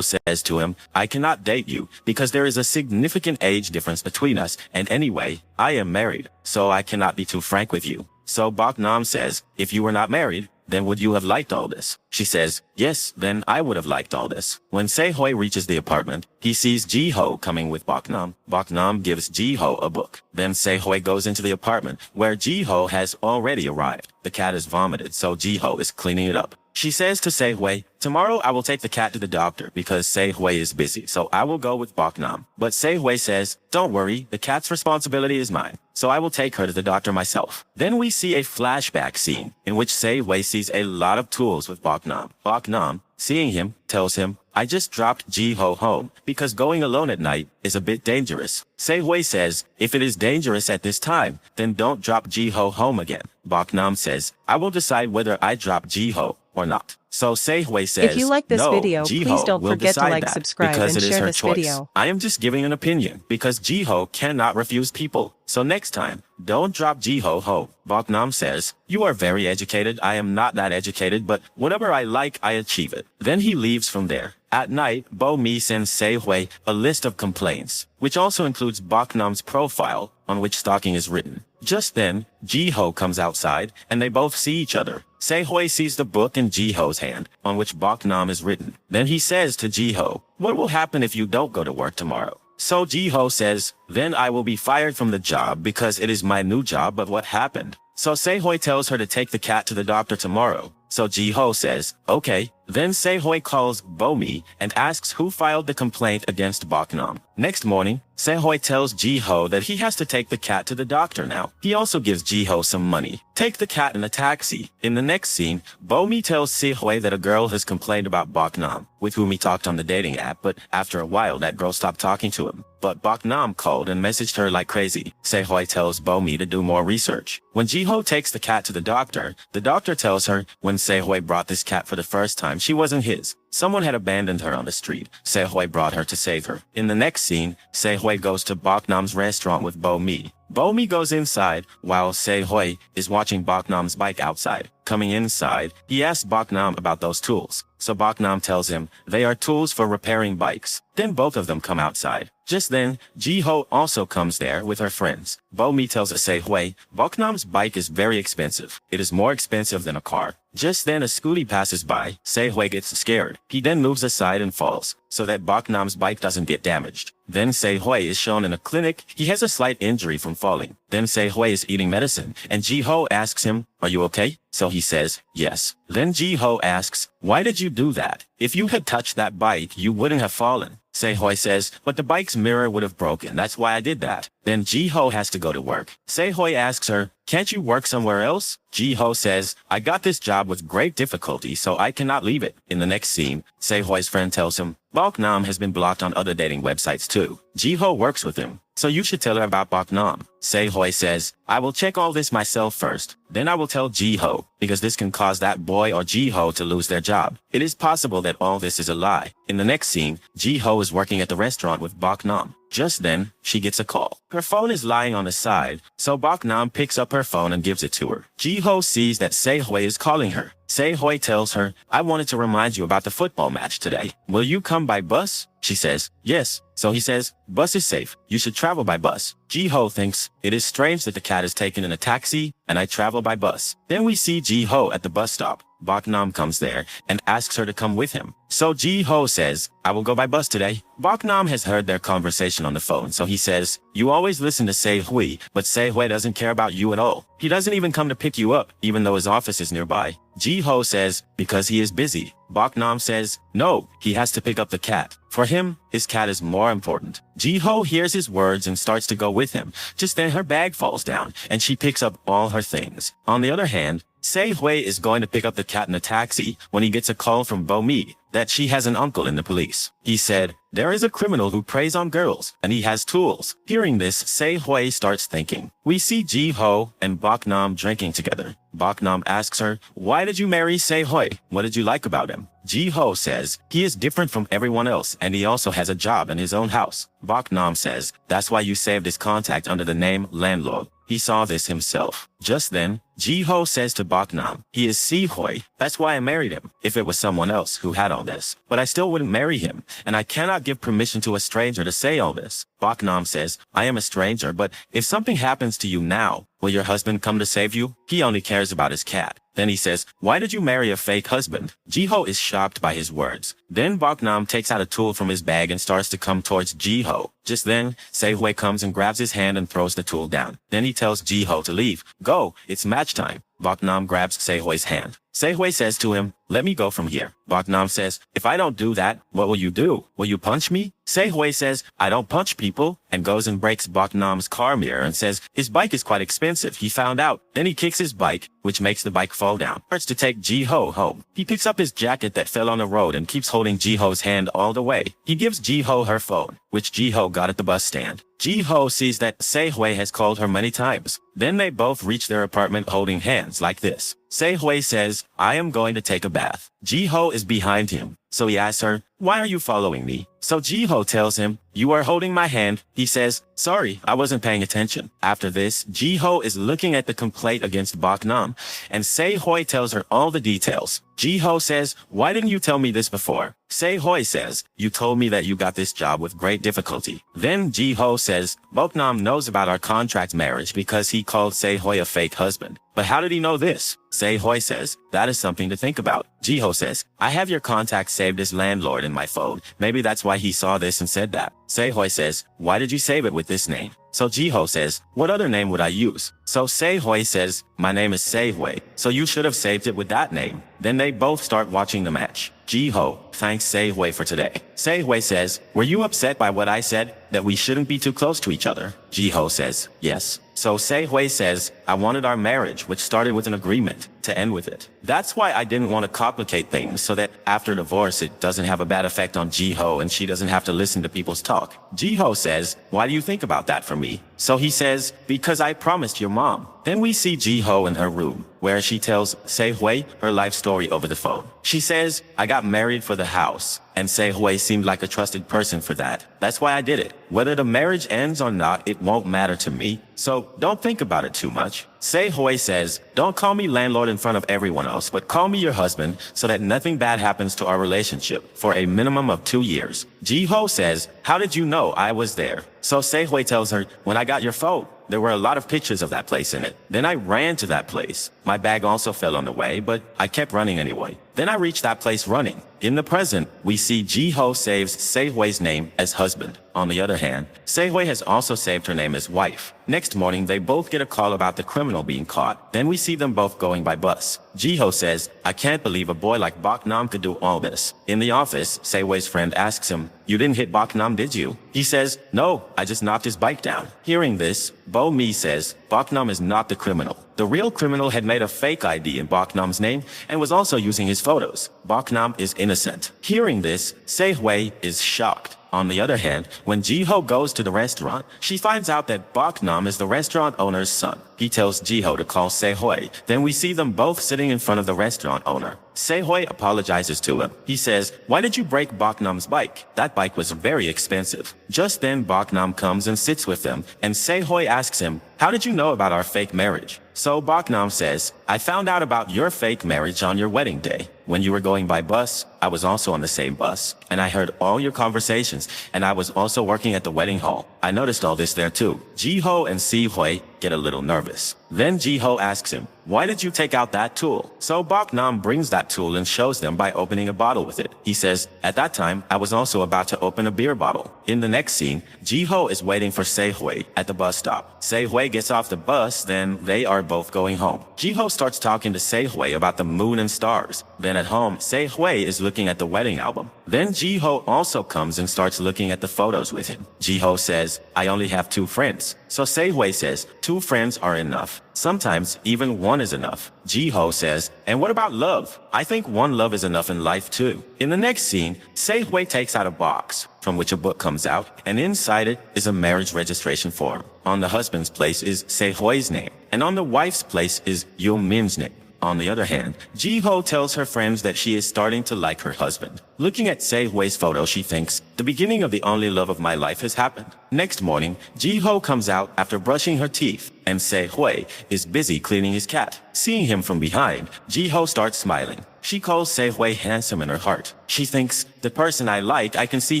says to him, I cannot date you because there is a significant age difference between us, and anyway, I am married, so I cannot be too frank with you. So Bok-nam says, if you were not married, then would you have liked all this? She says, yes, then I would have liked all this. When Se-Hui reaches the apartment, he sees Ji-Ho coming with Bok-nam. Bok-nam gives Ji-Ho a book. Then Se-Hui goes into the apartment where Ji-Ho has already arrived. The cat is vomited, so Ji-Ho is cleaning it up. She says to Se-Hui, tomorrow I will take the cat to the doctor because Se-Hui is busy, so I will go with Bok-nam. But Se-Hui says, don't worry, the cat's responsibility is mine, so I will take her to the doctor myself. Then we see a flashback scene in which Se-Hui sees a lot of tools with Bok-nam. Bok-nam, seeing him, tells him, I just dropped Ji-Ho home because going alone at night is a bit dangerous. Se-Hui says, if it is dangerous at this time, then don't drop Ji-Ho home again. Bok-nam says, I will decide whether I drop Ji-Ho or not. So Se-Hui says, if you like this no, video, Ji-Ho please don't will forget to decide like, that subscribe, because and it is share her this choice. video. I am just giving an opinion because Ji-Ho cannot refuse people. So next time, don't drop Ji-Ho home. Bok-nam says, you are very educated. I am not that educated, but whatever I like, I achieve it. Then he leaves from there. At night, Bo-mi sends Se-Hui a list of complaints, which also includes Bok-nam's profile, on which stalking is written. Just then, Ji-Ho comes outside, and they both see each other. Se-Hui sees the book in Ji-Ho's hand, on which Bok-nam is written. Then he says to Ji-Ho, what will happen if you don't go to work tomorrow? So Ji-Ho says, then I will be fired from the job because it is my new job, but what happened? So Se-Hui tells her to take the cat to the doctor tomorrow. So Ji-Ho says, okay. Then Se-Hui calls Bo-mi and asks who filed the complaint against Bok-nam. Next morning, Se-Hui tells Ji-Ho that he has to take the cat to the doctor now. He also gives Ji-Ho some money. Take the cat in a taxi. In the next scene, Bo-mi tells Se-Hui that a girl has complained about Bok-nam, with whom he talked on the dating app, but after a while that girl stopped talking to him. But Bok-nam called and messaged her like crazy. Se-Hui tells Bo-mi to do more research. When Ji-Ho takes the cat to the doctor tells her when Se-Hui brought this cat for the first time, she wasn't his. Someone had abandoned her on the street. Se-Hui brought her to save her. In the next scene, Se-Hui goes to Bok-nam's restaurant with Bo-mi. Bo-mi goes inside while Se-Hui is watching Bok-nam's bike outside. Coming inside, he asks Bok-nam about those tools. So Bok-nam tells him they are tools for repairing bikes. Then both of them come outside. Just then, Ji-Ho also comes there with her friends. Bo-mi tells Se-Hui, Bok-nam's bike is very expensive. It is more expensive than a car. Just then a scooty passes by. Se-Hui gets scared. He then moves aside and falls, so that Bok-nam's bike doesn't get damaged. Then Se-Hui is shown in a clinic. He has a slight injury from falling. Then Se-Hui is eating medicine, and Ji-Ho asks him, are you okay? So he says, yes. Then Ji-Ho asks, why did you do that? If you had touched that bike, you wouldn't have fallen. Se-Hui says, but the bike's mirror would have broken. That's why I did that. Then Ji-Ho has to go to work. Se-Hui asks her, can't you work somewhere else? Ji-Ho says, I got this job with great difficulty, so I cannot leave it. In the next scene, Se-Hui's friend tells him, Bok-nam has been blocked on other dating websites too. Ji-Ho works with him. so you should tell her about Bok Nam. Se-hoi says, I will check all this myself first. Then I will tell Ji-ho, because this can cause that boy or Ji-ho to lose their job. It is possible that all this is a lie. In the next scene, Ji-ho is working at the restaurant with Bok Nam. Just then, she gets a call. Her phone is lying on the side, so Bok Nam picks up her phone and gives it to her. Ji-ho sees that Se-hoi is calling her. Se-hoi tells her, I wanted to remind you about the football match today. Will you come by bus? She says, yes. So he says, bus is safe. You should travel by bus. Ji-ho thinks, it is strange that the cat is taken in a taxi and I travel by bus. Then we see Ji-ho at the bus stop. Bok Nam comes there and asks her to come with him. So Ji-ho says, I will go by bus today. Bok Nam has heard their conversation on the phone, so he says, you always listen to Se-hoi, but Se-hoi doesn't care about you at all. He doesn't even come to pick you up, even though his office is nearby. Ji-ho says, because he is busy. Bok Nam says, no, he has to pick up the cat. For him, his cat is more important. Ji-ho hears his words and starts to go with him. Just then her bag falls down, and she picks up all her things. On the other hand, Se-hoi is going to pick up the cat in a taxi when he gets a call from Bo-mi that she has an uncle in the police. He said, there is a criminal who preys on girls, and he has tools. Hearing this, Se-hoi starts thinking. We see Ji-ho and Bok Nam drinking together. Bok Nam asks her, why did you marry Se-hoi? What did you like about him? Ji-ho says, he is different from everyone else, and he also has a job in his own house. Bok Nam says, that's why you saved his contact under the name Landlord. He saw this himself. Just then, Ji-ho says to Bok Nam, he is Se-hoi. That's why I married him. If it was someone else who had all this. But I still wouldn't marry him, and I cannot give permission to a stranger to say all this. Bok Nam says, I am a stranger, but if something happens to you now, will your husband come to save you? He only cares about his cat. Then he says, why did you marry a fake husband? Ji-ho is shocked by his words. Then Bok Nam takes out a tool from his bag and starts to come towards Ji-ho. Just then, Se-hoi comes and grabs his hand and throws the tool down. Then he tells Ji-ho to leave. Go, it's match time. Bok Nam grabs Se-hoi's hand. Se-hoi says to him, let me go from here. Bok Nam says, if I don't do that, what will you do? Will you punch me? Se-hoi says, I don't punch people, and goes and breaks Bok Nam's car mirror and says, his bike is quite expensive, he found out. Then he kicks his bike, which makes the bike fall down. Starts to take Ji-ho home. He picks up his jacket that fell on the road and keeps holding Ji-ho's hand all the way. He gives Ji-ho her phone, which Ji-ho got at the bus stand. Ji-ho sees that Se-hoi has called her many times. Then they both reach their apartment holding hands like this. Se-hoi says, I am going to take a bath. Ji-ho is behind him, so he asks her, why are you following me? So Ji-ho tells him, you are holding my hand. He says, sorry, I wasn't paying attention. After this, Ji-ho is looking at the complaint against Bok Nam, and Se-hoi tells her all the details. Ji-ho says, why didn't you tell me this before? Se-hoi says, you told me that you got this job with great difficulty. Then Ji-ho says, Bok Nam knows about our contract marriage because he called Se-hoi a fake husband. But how did he know this? Se-hoi says, that is something to think about. Ji-ho says, I have your contact saved as Landlord in my phone. Maybe that's why he saw this and said that. Se-hoi says, why did you save it with this name? So Ji-ho says, what other name would I use? So Se-hoi says, my name is Se-hoi, so you should have saved it with that name. Then they both start watching the match. Ji-ho thanks Se-hoi for today. Se-hoi says, were you upset by what I said, that we shouldn't be too close to each other? Ji-ho says, yes. So Se-hoi says, I wanted our marriage, which started with an agreement, to end with it. That's why I didn't want to complicate things so that after divorce it doesn't have a bad effect on Ji-ho and she doesn't have to listen to people's talk. Ji-ho says, why do you think about that for me? So he says, because I promised your mom. Then we see Ji-ho in her room, where she tells Se-hoi her life story over the phone. She says, I got married for the house, and Se-hoi seemed like a trusted person for that. That's why I did it. Whether the marriage ends or not, it won't matter to me. So don't think about it too much. Se-hoi says, don't call me landlord in front of everyone else, but call me your husband so that nothing bad happens to our relationship for a minimum of 2 years. Ji-ho says, how did you know I was there? So Se-hoi tells her, when I got your phone, there were a lot of pictures of that place in it. Then I ran to that place. My bag also fell on the way, but I kept running anyway. Then I reached that place running. In the present, we see Ji-ho saves Se-hoi's name as husband. On the other hand, Se-hoi has also saved her name as wife. Next morning, they both get a call about the criminal being caught. Then we see them both going by bus. Ji-ho says, I can't believe a boy like Bok Nam could do all this. In the office, Se-hoi's friend asks him, you didn't hit Bok Nam, did you? He says, no, I just knocked his bike down. Hearing this, Bo-mi says, Bok Nam is not the criminal. The real criminal had made a fake ID in Bok Nam's name and was also using his photos. Bok Nam is innocent. Hearing this, Se-hoi is shocked. On the other hand, when Jiho goes to the restaurant, she finds out that Nam is the restaurant owner's son. He tells Jiho to call Se-hoi. Then we see them both sitting in front of the restaurant owner. Se-hoi apologizes to him. He says, "Why did you break Nam's bike? That bike was very expensive." Just then Nam comes and sits with them, and Se-hoi asks him, "How did you know about our fake marriage?" So Nam says, "I found out about your fake marriage on your wedding day. When you were going by bus, I was also on the same bus, and I heard all your conversations, and I was also working at the wedding hall. I noticed all this there too." Jiho and Se-hoi get a little nervous. Then Jiho asks him, "Why did you take out that tool?" So Nam brings that tool and shows them by opening a bottle with it. He says, "At that time, I was also about to open a beer bottle." In the next scene, Jiho is waiting for Se-hoi at the bus stop. Se-hoi gets off the bus, then they are both going home. Jiho starts talking to Se-hoi about the moon and stars. Then at home, Se-hoi is looking at the wedding album. Then Jiho also comes and starts looking at the photos with him. Jiho says, "I only have 2 friends." So Se-hoi says, "2 friends are enough. Sometimes even 1 is enough." Jiho says, "And what about love? I think 1 love is enough in life too." In the next scene, Se-hoi takes out a box from which a book comes out, and inside it is a marriage registration form. On the husband's place is Se-hoi's name, and on the wife's place is Yo-min's name. On the other hand, Jiho tells her friends that she is starting to like her husband. Looking at Se-hoi's photo, she thinks, "The beginning of the only love of my life has happened." Next morning, Jiho comes out after brushing her teeth, and Se-hoi is busy cleaning his cat. Seeing him from behind, Jiho starts smiling. She calls Se-hoi handsome in her heart. She thinks, "The person I like, I can see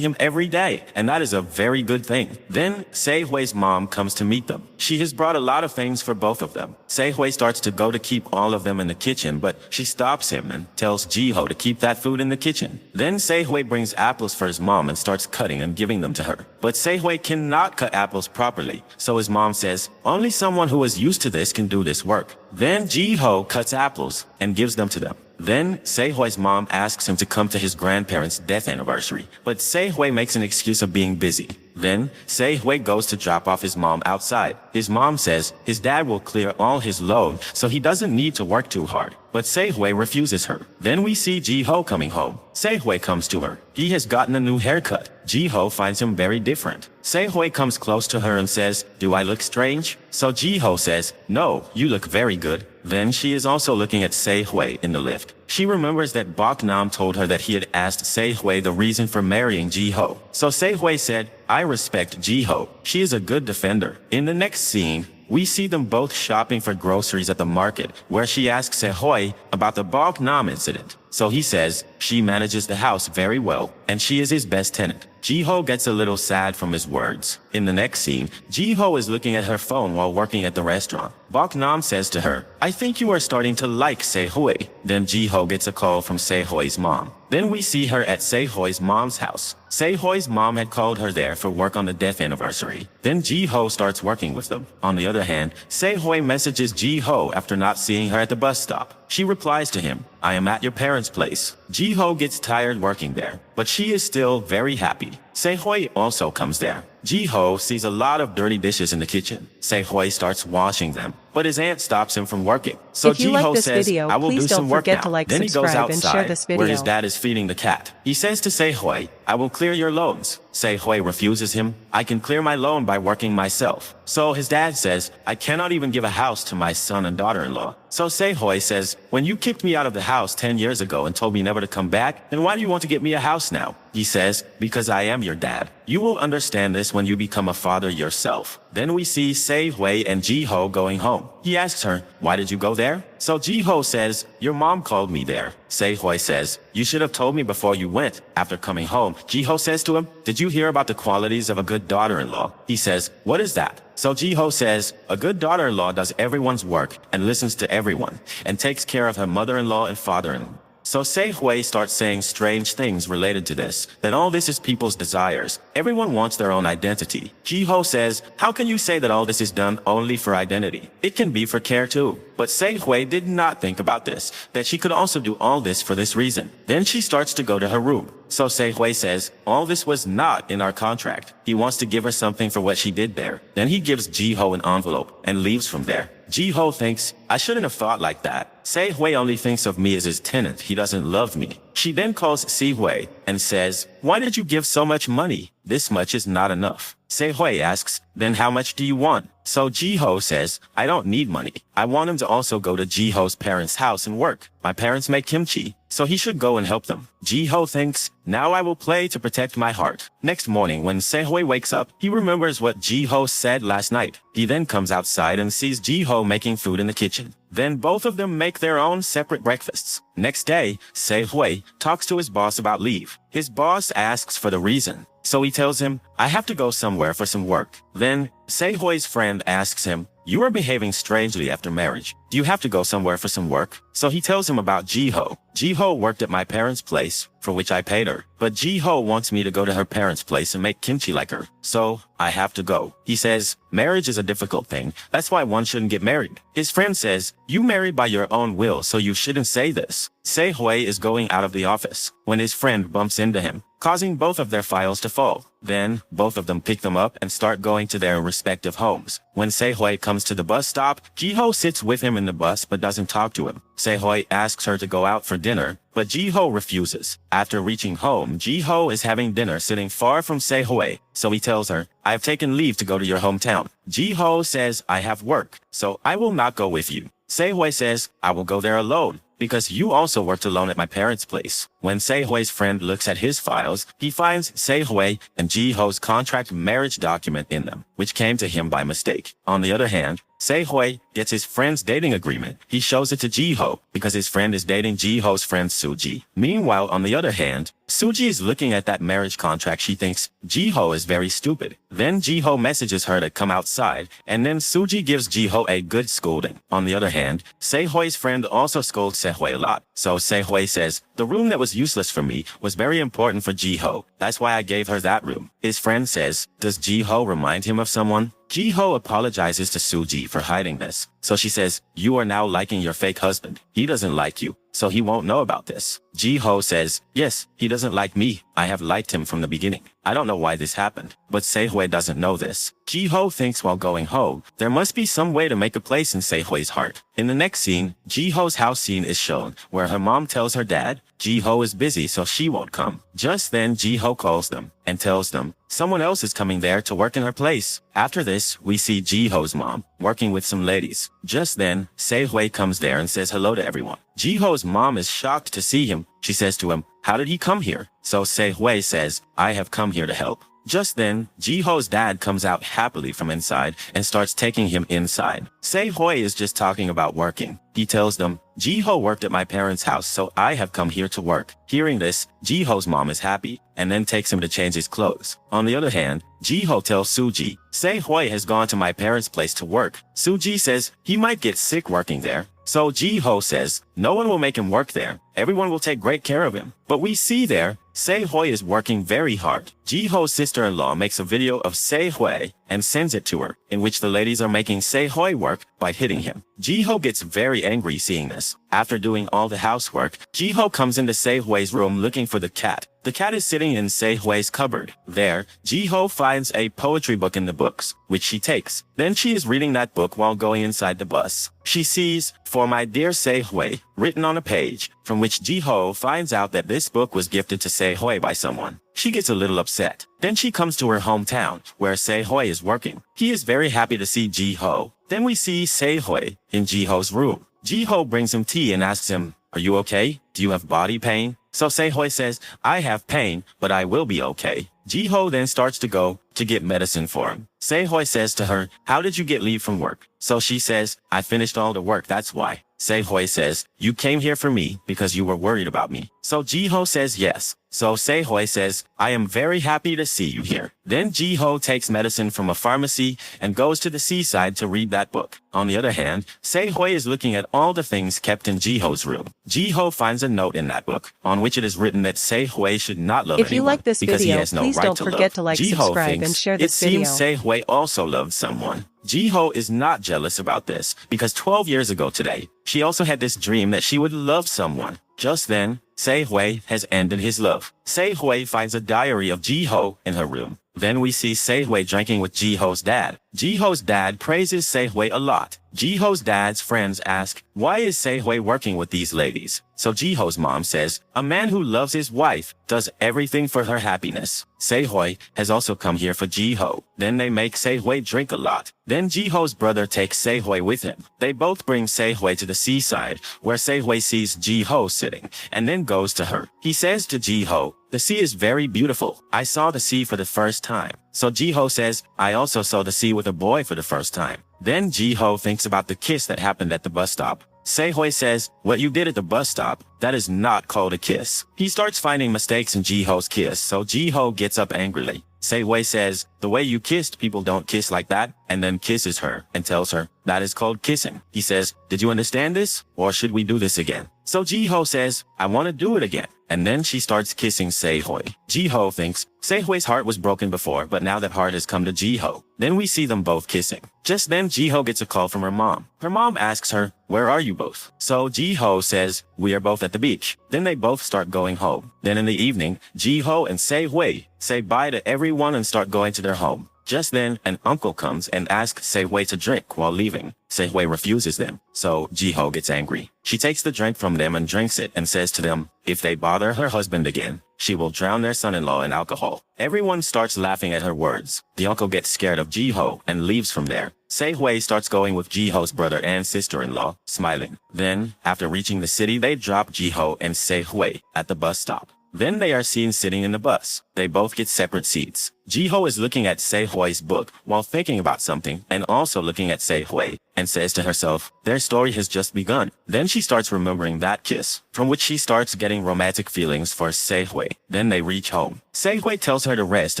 him every day, and that is a very good thing." Then Se-hoi's mom comes to meet them. She has brought a lot of things for both of them. Se-hoi starts to go to keep all of them in the kitchen, but she stops him and tells Jiho to keep that food in the kitchen. Then Se-hoi brings apples for his mom and starts cutting and giving them to her. But Se-hoi cannot cut apples properly, so his mom says, "Only someone who is used to this can do this work." Then Jiho cuts apples and gives them to them. Then Se-hoi's mom asks him to come to his grandparents' death anniversary, but Se-hoi makes an excuse of being busy. Then Se-hoi goes to drop off his mom outside. His mom says his dad will clear all his load, so he doesn't need to work too hard. But Se-hoi refuses her. Then we see Jiho coming home. Se-hoi comes to her. He has gotten a new haircut. Jiho finds him very different. Se-hoi comes close to her and says, "Do I look strange?" So Jiho says, "No, you look very good." Then she is also looking at Se-hoi in the lift. She remembers that Nam told her that he had asked Se-hoi the reason for marrying Jiho. So Se-hoi said, "I respect Jiho. She is a good defender." In the next scene, we see them both shopping for groceries at the market, where she asks Se-hoi about the Nam incident. So he says, "She manages the house very well, and she is his best tenant." Jiho gets a little sad from his words. In the next scene, Jiho is looking at her phone while working at the restaurant. Nam says to her, "I think you are starting to like Se-hoi." Then Jiho gets a call from Se-hoi's mom. Then we see her at Se-hoi's mom's house. Se-hoi's mom had called her there for work on the death anniversary. Then Jiho starts working with them. On the other hand, Se-hoi messages Jiho after not seeing her at the bus stop. She replies to him, "I am at your parents' place." Jiho gets tired working there, but she is still very happy. Se-hoi also comes there. Jiho sees a lot of dirty dishes in the kitchen. Se-hoi starts washing them, but his aunt stops him from working. So If you like Jiho this says, video, "I will please do some don't work forget now." to like, Then he goes subscribe, and share outside, this where his video. dad is feeding the cat. He says to Se-hoi, "I will clear your loans." Se-hoi refuses him. "I can clear my loan by working myself." So his dad says, "I cannot even give a house to my son and daughter-in-law." So Se-hoi says, "When you kicked me out of the house 10 years ago and told me never to come back, then why do you want to get me a house now?" He says, "Because I am your dad. You will understand this when you become a father yourself." Then we see Se-hoi and Jiho going home. He asks her, "Why did you go there?" So Jiho says, "Your mom called me there." Se-hoi says, "You should have told me before you went." After coming home, Jiho says to him, "Did you hear about the qualities of a good daughter-in-law?" He says, "What is that?" So Jiho says, "A good daughter-in-law does everyone's work and listens to everyone and takes care of her mother-in-law and father-in-law." So Se-hoi starts saying strange things related to this, that all this is people's desires. Everyone wants their own identity. Jiho says, "How can you say that all this is done only for identity? It can be for care too." But Se-hoi did not think about this, that she could also do all this for this reason. Then she starts to go to her room. So Se-hoi says, "All this was not in our contract." He wants to give her something for what she did there. Then he gives Jiho an envelope and leaves from there. Jiho thinks, "I shouldn't have thought like that. Se-hoi only thinks of me as his tenant. He doesn't love me." She then calls Si-hui and says, "Why did you give so much money? This much is not enough." Se-hui asks, "Then how much do you want?" So Ji-ho says, "I don't need money. I want him to also go to Ji-ho's parents' house and work. My parents make kimchi, so he should go and help them." Ji-ho thinks, "Now I will play to protect my heart." Next morning, when Se-hui wakes up, he remembers what Ji-ho said last night. He then comes outside and sees Ji-ho making food in the kitchen. Then both of them make their own separate breakfasts. Next day, Se-hui talks to his boss about leave. His boss asks for the reason. So he tells him, "I have to go somewhere for some work." Then Se-hui's friend asks him, "You are behaving strangely after marriage. Do you have to go somewhere for some work?" So he tells him about Ji-ho. "Ji-ho worked at my parents' place, for which I paid her. But Ji-ho wants me to go to her parents' place and make kimchi like her. So I have to go." He says, "Marriage is a difficult thing. That's why one shouldn't get married." His friend says, "You married by your own will, so you shouldn't say this." Se-hui is going out of the office when his friend bumps into him, causing both of their files to fall. Then, both of them pick them up and start going to their respective homes. When Se-hui comes to the bus stop, Ji-ho sits with him in the bus but doesn't talk to him. Se-hui asks her to go out for dinner, but Ji-ho refuses. After reaching home, Ji-ho is having dinner sitting far from Se-hui, so he tells her, "I have taken leave to go to your hometown." Ji-ho says, "I have work, so I will not go with you." Se-hui says, "I will go there alone, because you also worked alone at my parents' place." When Se-hui's friend looks at his files, he finds Se-hui and Ji-ho's contract marriage document in them, which came to him by mistake. On the other hand, Se-hui gets his friend's dating agreement. He shows it to Ji-ho because his friend is dating Ji-ho's friend Suji. Meanwhile, on the other hand, Suji is looking at that marriage contract. She thinks Ji-ho is very stupid. Then Ji-ho messages her to come outside, and then Suji gives Ji-ho a good scolding. On the other hand, Se-hui's friend also scolds Se-hui a lot. So Se-hui says, "The room that was useless for me was very important for Ji-ho. That's why I gave her that room." His friend says, "Does Ji-ho remind him of someone?" Ji-ho apologizes to Suji for hiding this. So she says, "You are now liking your fake husband. He doesn't like you, so he won't know about this." Ji-ho says, "Yes, he doesn't like me. I have liked him from the beginning. I don't know why this happened." But Se-hui doesn't know this. Ji-ho thinks while going home, there must be some way to make a place in Se-hui's heart. In the next scene, Ji-ho's house scene is shown, where her mom tells her dad, Ji-ho is busy so she won't come. Just then, Ji-ho calls them and tells them someone else is coming there to work in her place. After this, we see Ji-ho's mom working with some ladies. Just then, Se-hui comes there and says hello to everyone. Ji-ho's mom is shocked to see him. She says to him, "How did he come here?" So Se-hui says, "I have come here to help." Just then, Ji-ho's dad comes out happily from inside and starts taking him inside. Se-hui is just talking about working. He tells them, "Ji-ho worked at my parents' house, so I have come here to work." Hearing this, Ji-ho's mom is happy and then takes him to change his clothes. On the other hand, Ji-ho tells Suji, "Se-hui has gone to my parents' place to work." Suji says he might get sick working there. So Ji-ho says, "No one will make him work there. Everyone will take great care of him." But we see there, Se-hui is working very hard. Ji-ho's sister-in-law makes a video of Se-hui and sends it to her, in which the ladies are making Se-hui work by hitting him. Ji-ho gets very angry seeing this. After doing all the housework, Ji-ho comes into Se-hui's room looking for the cat. The cat is sitting in Se-hui's cupboard. There, Ji-ho finds a poetry book in the books, which she takes. Then she is reading that book while going inside the bus. She sees, "For my dear Se-hui," written on a page, from which Ji-ho finds out that this book was gifted to Se-hui by someone. She gets a little upset. Then she comes to her hometown, where Se-hui is working. He is very happy to see Ji-ho. Then we see Se-hui in Ji-ho's room. Ji-ho brings him tea and asks him, "Are you okay? Do you have body pain?" So Se-hui says, "I have pain, but I will be okay." Ji-ho then starts to go to get medicine for him. Se-hui says to her, "How did you get leave from work?" So she says, "I finished all the work, that's why." Se-hui says, "You came here for me because you were worried about me." So Ji-ho says yes. So Se-hui says, "I am very happy to see you here." Then Ji-ho takes medicine from a pharmacy and goes to the seaside to read that book. On the other hand, Se-hui is looking at all the things kept in Ji-ho's room. Ji-ho finds a note in that book, on which it is written that Se-hui should not love If you anyone like this because he video, has no please right don't to forget love. to like, Ji-ho subscribe, thinks and share it this seems video. Se-hui also loved someone. Ji-ho is not jealous about this because 12 years ago today, she also had this dream that she would love someone. Just then, Se-hui has ended his love. Se-hui finds a diary of Ji-ho in her room. Then we see Se-hui drinking with Ji-ho's dad. Ji-ho's dad praises Se-hui a lot. Ji-ho's dad's friends ask, why is Se-hui working with these ladies? So Ji-ho's mom says, a man who loves his wife does everything for her happiness. Se-hui has also come here for Ji-ho. Then they make Se-hui drink a lot. Then Ji-ho's brother takes Se-hui with him. They both bring Se-hui to the seaside, where Se-hui sees Ji-ho sitting, and then goes to her. He says to Ji-ho, the sea is very beautiful. I saw the sea for the first time. So Ji-ho says, I also saw the sea with a boy for the first time. Then Ji-ho thinks about the kiss that happened at the bus stop. Se-hui says, what you did at the bus stop, that is not called a kiss. He starts finding mistakes in Ji-ho's kiss, so Ji-ho gets up angrily. Se-hui says, the way you kissed, people don't kiss like that, and then kisses her and tells her, that is called kissing. He says, did you understand this? Or should we do this again? So Ji-ho says, I want to do it again. And then she starts kissing Se-hui. Ji-ho thinks, Se-hui's heart was broken before, but now that heart has come to Ji-ho. Then we see them both kissing. Just then Ji-ho gets a call from her mom. Her mom asks her, where are you both? So Ji-ho says, we are both at the beach. Then they both start going home. Then in the evening, Ji-ho and Se-hui say bye to everyone and start going to their home. Just then, an uncle comes and asks Se-hui to drink while leaving. Se-hui refuses them, so Ji-ho gets angry. She takes the drink from them and drinks it and says to them, if they bother her husband again, she will drown their son-in-law in alcohol. Everyone starts laughing at her words. The uncle gets scared of Ji-ho and leaves from there. Se-hui starts going with Ji-ho's brother and sister-in-law, smiling. Then, after reaching the city, they drop Ji-ho and Se-hui at the bus stop. Then they are seen sitting in the bus. They both get separate seats. Ji-ho is looking at Se-hui's book while thinking about something and also looking at Se-hui and says to herself, their story has just begun. Then she starts remembering that kiss, from which she starts getting romantic feelings for Se-hui. Then they reach home. Se-hui tells her to rest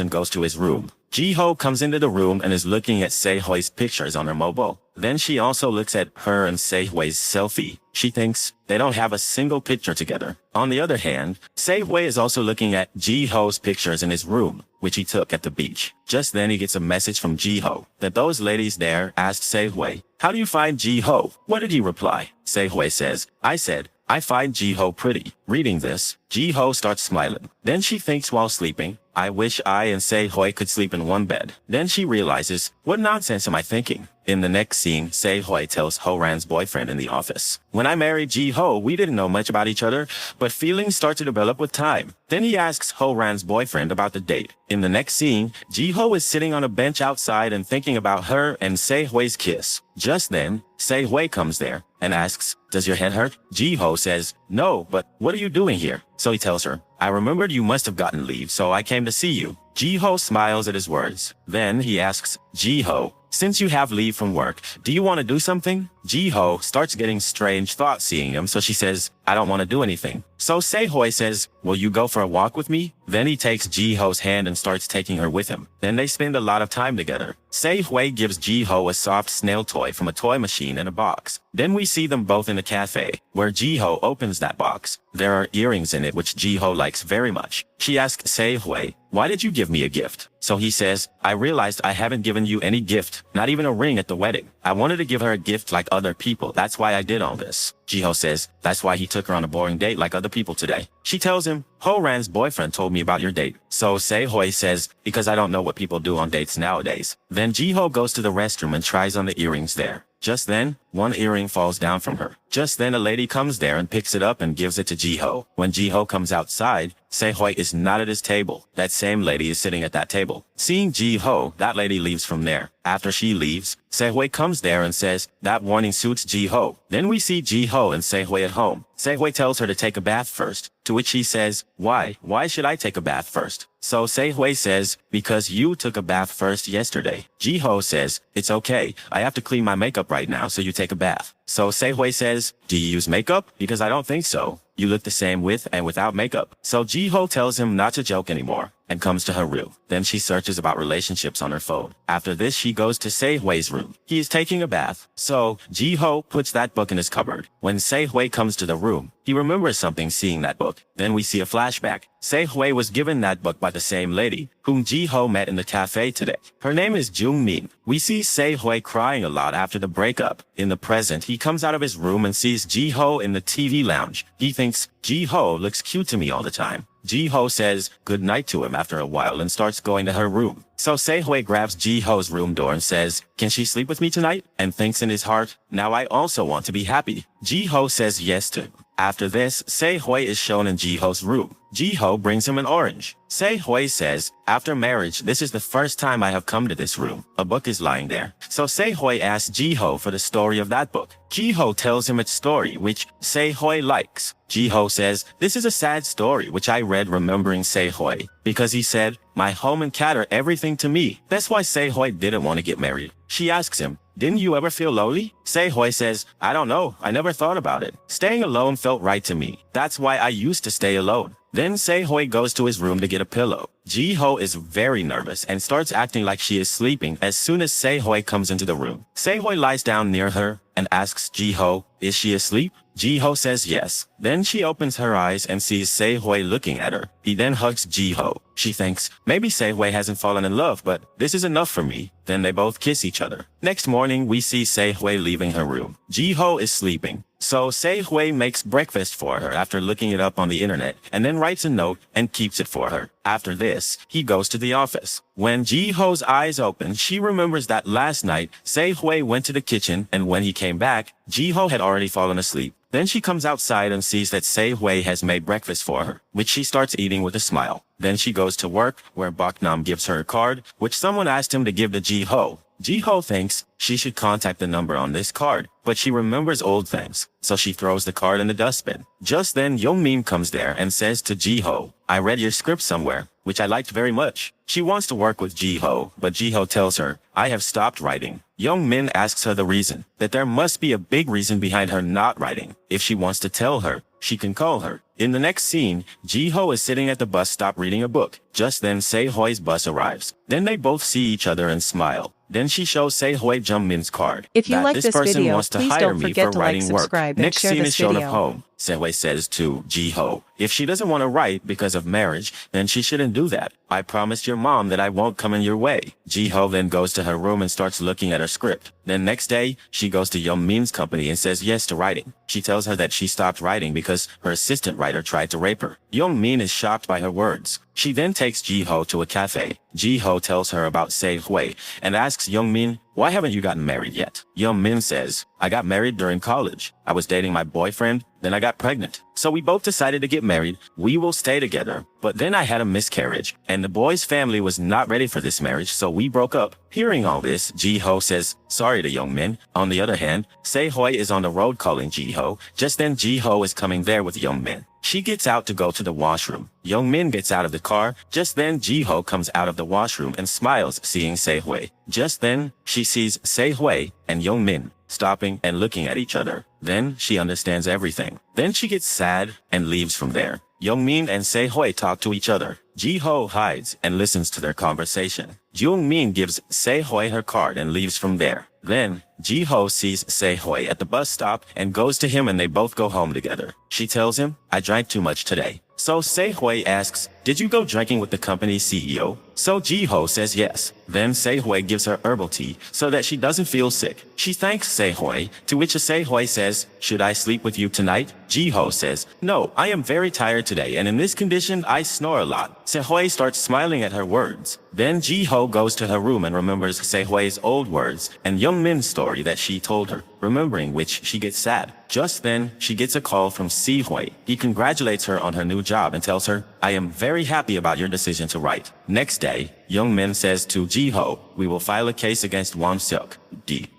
and goes to his room. Ji-ho comes into the room and is looking at Se-hui's pictures on her mobile. Then she also looks at her and Se-hui's selfie. She thinks they don't have a single picture together. On the other hand, Se-hui is also looking at Ji-ho's pictures in his room, which he took at the beach. Just then he gets a message from Ji-ho that those ladies there asked Se-hui, how do you find Ji-ho? What did he reply? Se-hui says, I find Ji-ho pretty. Reading this, Ji-ho starts smiling. Then she thinks while sleeping, I wish I and Se-hui could sleep in one bed. Then she realizes, what nonsense am I thinking? In the next scene, Se-hui tells Ho-ran's boyfriend in the office, when I married Ji-ho, we didn't know much about each other, but feelings start to develop with time. Then he asks Ho-ran's boyfriend about the date. In the next scene, Ji-ho is sitting on a bench outside and thinking about her and Se-hui's kiss. Just then, Se-hui comes there and asks, does your head hurt? Ji-ho says, no, but what are you doing here? So he tells her, I remembered you must have gotten leave, so I came to see you. Ji-ho smiles at his words. Then he asks, Ji-ho, since you have leave from work, do you want to do something? Ji-ho starts getting strange thoughts seeing him, so she says, I don't want to do anything. So Se-hui says, will you go for a walk with me? Then he takes Ji-ho's hand and starts taking her with him. Then they spend a lot of time together. Se-hui gives Ji-ho a soft snail toy from a toy machine in a box. Then we see them both in a cafe, where Ji-ho opens that box. There are earrings in it which Ji-ho likes very much. She asks Se-hui, why did you give me a gift? So he says, I realized I haven't given you any gift, not even a ring at the wedding. I wanted to give her a gift like other people. That's why I did all this. Ji-ho says, that's why he took her on a boring date like other people today. She tells him, Ho-ran's boyfriend told me about your date. So Se-hui says, because I don't know what people do on dates nowadays. Then Ji-ho goes to the restroom and tries on the earrings there. Just then, one earring falls down from her. Just then a lady comes there and picks it up and gives it to Ji-ho. When Ji-ho comes outside, Se-hui is not at his table. That same lady is sitting at that table. Seeing Ji-ho, that lady leaves from there. After she leaves, Se-hui comes there and says, that warning suits Ji-ho. Then we see Ji-ho and Se-hui at home. Se-hui tells her to take a bath first, to which she says, why? Why should I take a bath first? So Se-hui says, because you took a bath first yesterday. Ji-ho says, it's okay, I have to clean my makeup right now, so you take a bath. So Se-hui says, do you use makeup? Because I don't think so. You look the same with and without makeup. So Ji-ho tells him not to joke anymore and comes to her room. Then she searches about relationships on her phone. After this, she goes to Se-hui's room. He is taking a bath. So Ji-ho puts that book in his cupboard. When Se-hui comes to the room, He remembers something seeing that book. Then we see a flashback. Se-hui was given that book by the same lady whom Ji-ho met in the cafe today. Her name is Jung-min. We see Se-hui crying a lot after the breakup. In the present, he comes out of his room and sees Ji-ho in the TV lounge. He thinks, Ji-ho looks cute to me all the time. Ji-ho says good night to him after a while and starts going to her room. So Se-hui grabs Ji-ho's room door and says, can she sleep with me tonight? And thinks in his heart, now I also want to be happy. Ji-ho says yes to him. After this, Se-hui is shown in Ji-ho's room. Ji-ho brings him an orange. Se-hui says, after marriage, this is the first time I have come to this room. A book is lying there. So Se-hui asks Ji-ho for the story of that book. Ji-ho tells him its story, which Se-hui likes. Ji-ho says, this is a sad story which I read remembering Se-hui, because he said, my home and cat are everything to me. That's why Se-hui didn't want to get married. She asks him, didn't you ever feel lonely? Se-hui says, I don't know. I never thought about it. Staying alone felt right to me. That's why I used to stay alone. Then Se-hui goes to his room to get a pillow. Ji-ho is very nervous and starts acting like she is sleeping as soon as Se-hui comes into the room. Se-hui lies down near her and asks Ji-ho, is she asleep? Ji-ho says yes. Then she opens her eyes and sees Se-hui looking at her. He then hugs Ji-ho. She thinks, maybe Se-hui hasn't fallen in love, but this is enough for me. Then they both kiss each other. Next morning, we see Se-hui leaving her room. Ji-ho is sleeping. So Se-hui makes breakfast for her after looking it up on the internet and then writes a note and keeps it for her. After this, he goes to the office. When Ji-ho's eyes open, she remembers that last night, Se-hui went to the kitchen and when he came back, Ji-ho had already fallen asleep. Then she comes outside and sees that Se-hui has made breakfast for her, which she starts eating with a smile. Then she goes to work, where Bok-nam gives her a card, which someone asked him to give to Ji-ho. Ji-ho thinks she should contact the number on this card, but she remembers old things, so she throws the card in the dustbin. Just then, Young-min comes there and says to Ji-ho, I read your script somewhere, which I liked very much. She wants to work with Ji-ho, but Ji-ho tells her, I have stopped writing. Young-min asks her the reason, that there must be a big reason behind her not writing. If she wants to tell her, she can call her. In the next scene, Ji-ho is sitting at the bus stop reading a book. Just then, Se-hui's bus arrives. Then they both see each other and smile. Then she shows Se-hui Jung-min's card. If you that like this this person video, wants to please hire don't me forget for to like, writing work. subscribe, and Next share scene this is shown of video. home. Se-hui says to Ji-ho, if she doesn't want to write because of marriage, then she shouldn't do that. I promised your mom that I won't come in your way. Ji-ho then goes to her room and starts looking at her script. Then next day, she goes to Young-min's company and says yes to writing. She tells her that she stopped writing because her assistant writer tried to rape her. Young-min is shocked by her words. She then takes Ji-ho to a cafe. Ji-ho tells her about Se-hui and asks Young-min, why haven't you gotten married yet? Young-min says, I got married during college. I was dating my boyfriend, then I got pregnant. So we both decided to get married. We will stay together. But then I had a miscarriage, and the boy's family was not ready for this marriage, so we broke up. Hearing all this, Ji-ho says, sorry to Young-min. On the other hand, Se-hui is on the road calling Ji-ho. Just then, Ji-ho is coming there with Young-min. She gets out to go to the washroom. Young-min gets out of the car. Just then, Ji-ho comes out of the washroom and smiles, seeing Se-hui. Just then, she sees Se-hui and Young-min stopping and looking at each other. Then, she understands everything. Then she gets sad and leaves from there. Young-min and Se-hui talk to each other. Ji-ho hides and listens to their conversation. Young-min gives Se-hui her card and leaves from there. Then, Ji-ho sees Se-hui at the bus stop and goes to him and they both go home together. She tells him, I drank too much today. So Se-hui asks, did you go drinking with the company's CEO? So Ji-ho says yes. Then Se-hui gives her herbal tea so that she doesn't feel sick. She thanks Se-hui, to which Se-hui says, should I sleep with you tonight? Ji-ho says, no, I am very tired today and in this condition I snore a lot. Se-hui starts smiling at her words. Then Ji-ho goes to her room and remembers Se-hui's old words and Young-min's story that she told her, remembering which she gets sad. Just then, she gets a call from Se-hui. He congratulates her on her new job and tells her, I am very happy about your decision to write. Next day, Young-min says to Ji-ho, we will file a case against Won-seok.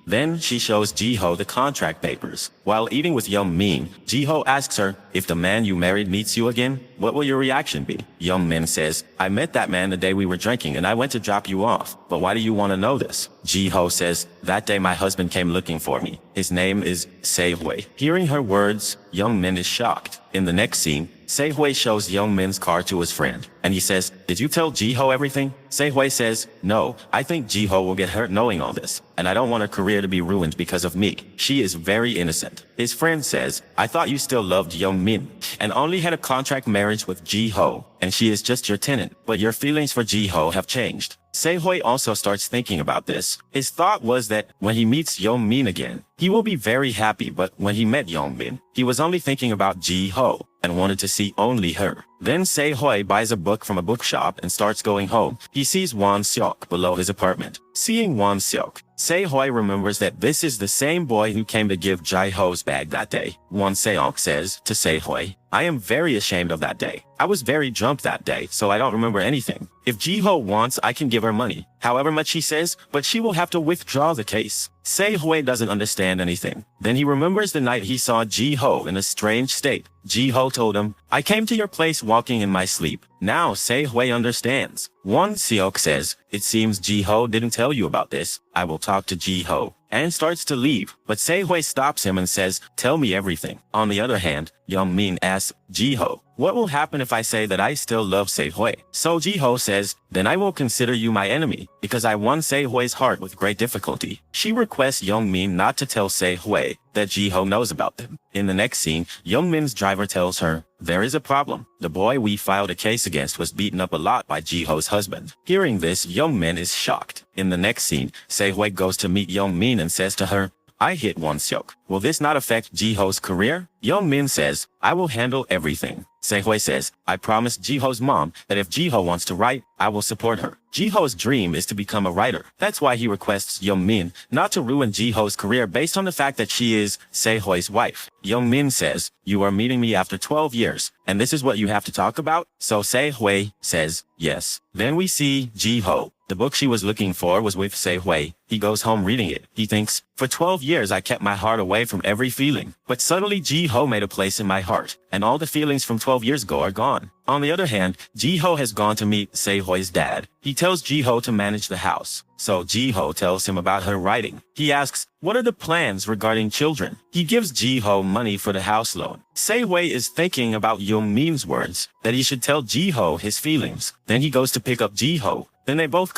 Then she shows Ji-ho the contract papers. While eating with Young-min, Ji-ho asks her, if the man you married meets you again, what will your reaction be? Young-min says, I met that man the day we were drinking and I went to drop you off. But why do you want to know this? Ji-ho says, that day my husband came looking for me. His name is Se-hui. Hearing her words, Young-min is shocked. In the next scene, Se-hui shows Young Min's car to his friend, and he says, "Did you tell Ji-ho everything?" Se-hui says, "No, I think Ji-ho will get hurt knowing all this, and I don't want her career to be ruined because of me. She is very innocent." His friend says, "I thought you still loved Young Min, and only had a contract marriage with Ji-ho, and she is just your tenant, but your feelings for Ji-ho have changed." Se-hui also starts thinking about this. His thought was that when he meets Young Min again, he will be very happy, but when he met Young Min, he was only thinking about Ji-ho and wanted to see only her. Then Se-hui buys a book from a bookshop and starts going home. He sees Won Seok below his apartment. Seeing Won Seok, Se-hui remembers that this is the same boy who came to give Ji-ho's bag that day. Won Seok says to Se-hui, "I am very ashamed of that day. I was very drunk that day, so I don't remember anything. If Ji-ho wants, I can give her money, however much she says, but she will have to withdraw the case." Se-hui doesn't understand anything. Then he remembers the night he saw Ji-ho in a strange state. Ji-ho told him, "I came to your place walking in my sleep." Now Se-hui understands. Won Seok says, "It seems Ji-ho didn't tell you about this. I will talk to Ji-ho," and starts to leave. But Se-hui stops him and says, "Tell me everything." On the other hand, Young Min asks Ji-ho, "What will happen if I say that I still love Se-hui?" So Ji-ho says, "Then I will consider you my enemy, because I won Se-hui's heart with great difficulty." She requests Young Min not to tell Se-hui that Ji-ho knows about them. In the next scene, Young Min's driver tells her, "There is a problem. The boy we filed a case against was beaten up a lot by Ji-ho's husband." Hearing this, Young Min is shocked. In the next scene, Se-hui goes to meet Young Min and says to her, "I hit Won Seok. Will this not affect Ji-ho's career?" Young Min says, "I will handle everything." Se-hui says, "I promised Ji-ho's mom that if Ji-ho wants to write, I will support her." Ji-ho's dream is to become a writer. That's why he requests Young Min not to ruin Ji-ho's career based on the fact that she is Se-hui's wife. Young Min says, "You are meeting me after 12 years, and this is what you have to talk about?" So Se-hui says, "Yes." Then we see Ji-ho. The book she was looking for was with Se-hui. He goes home reading it. He thinks, "For 12 years I kept my heart away from every feeling. But suddenly Ji-ho made a place in my heart, and all the feelings from 12 years ago are gone." On the other hand, Ji-ho has gone to meet Se-hui's dad. He tells Ji-ho to manage the house. So Ji-ho tells him about her writing. He asks, "What are the plans regarding children?" He gives Ji-ho money for the house loan. Se-hui is thinking about Young Min's words, that he should tell Ji-ho his feelings. Then he goes to pick up Ji-ho. Then they both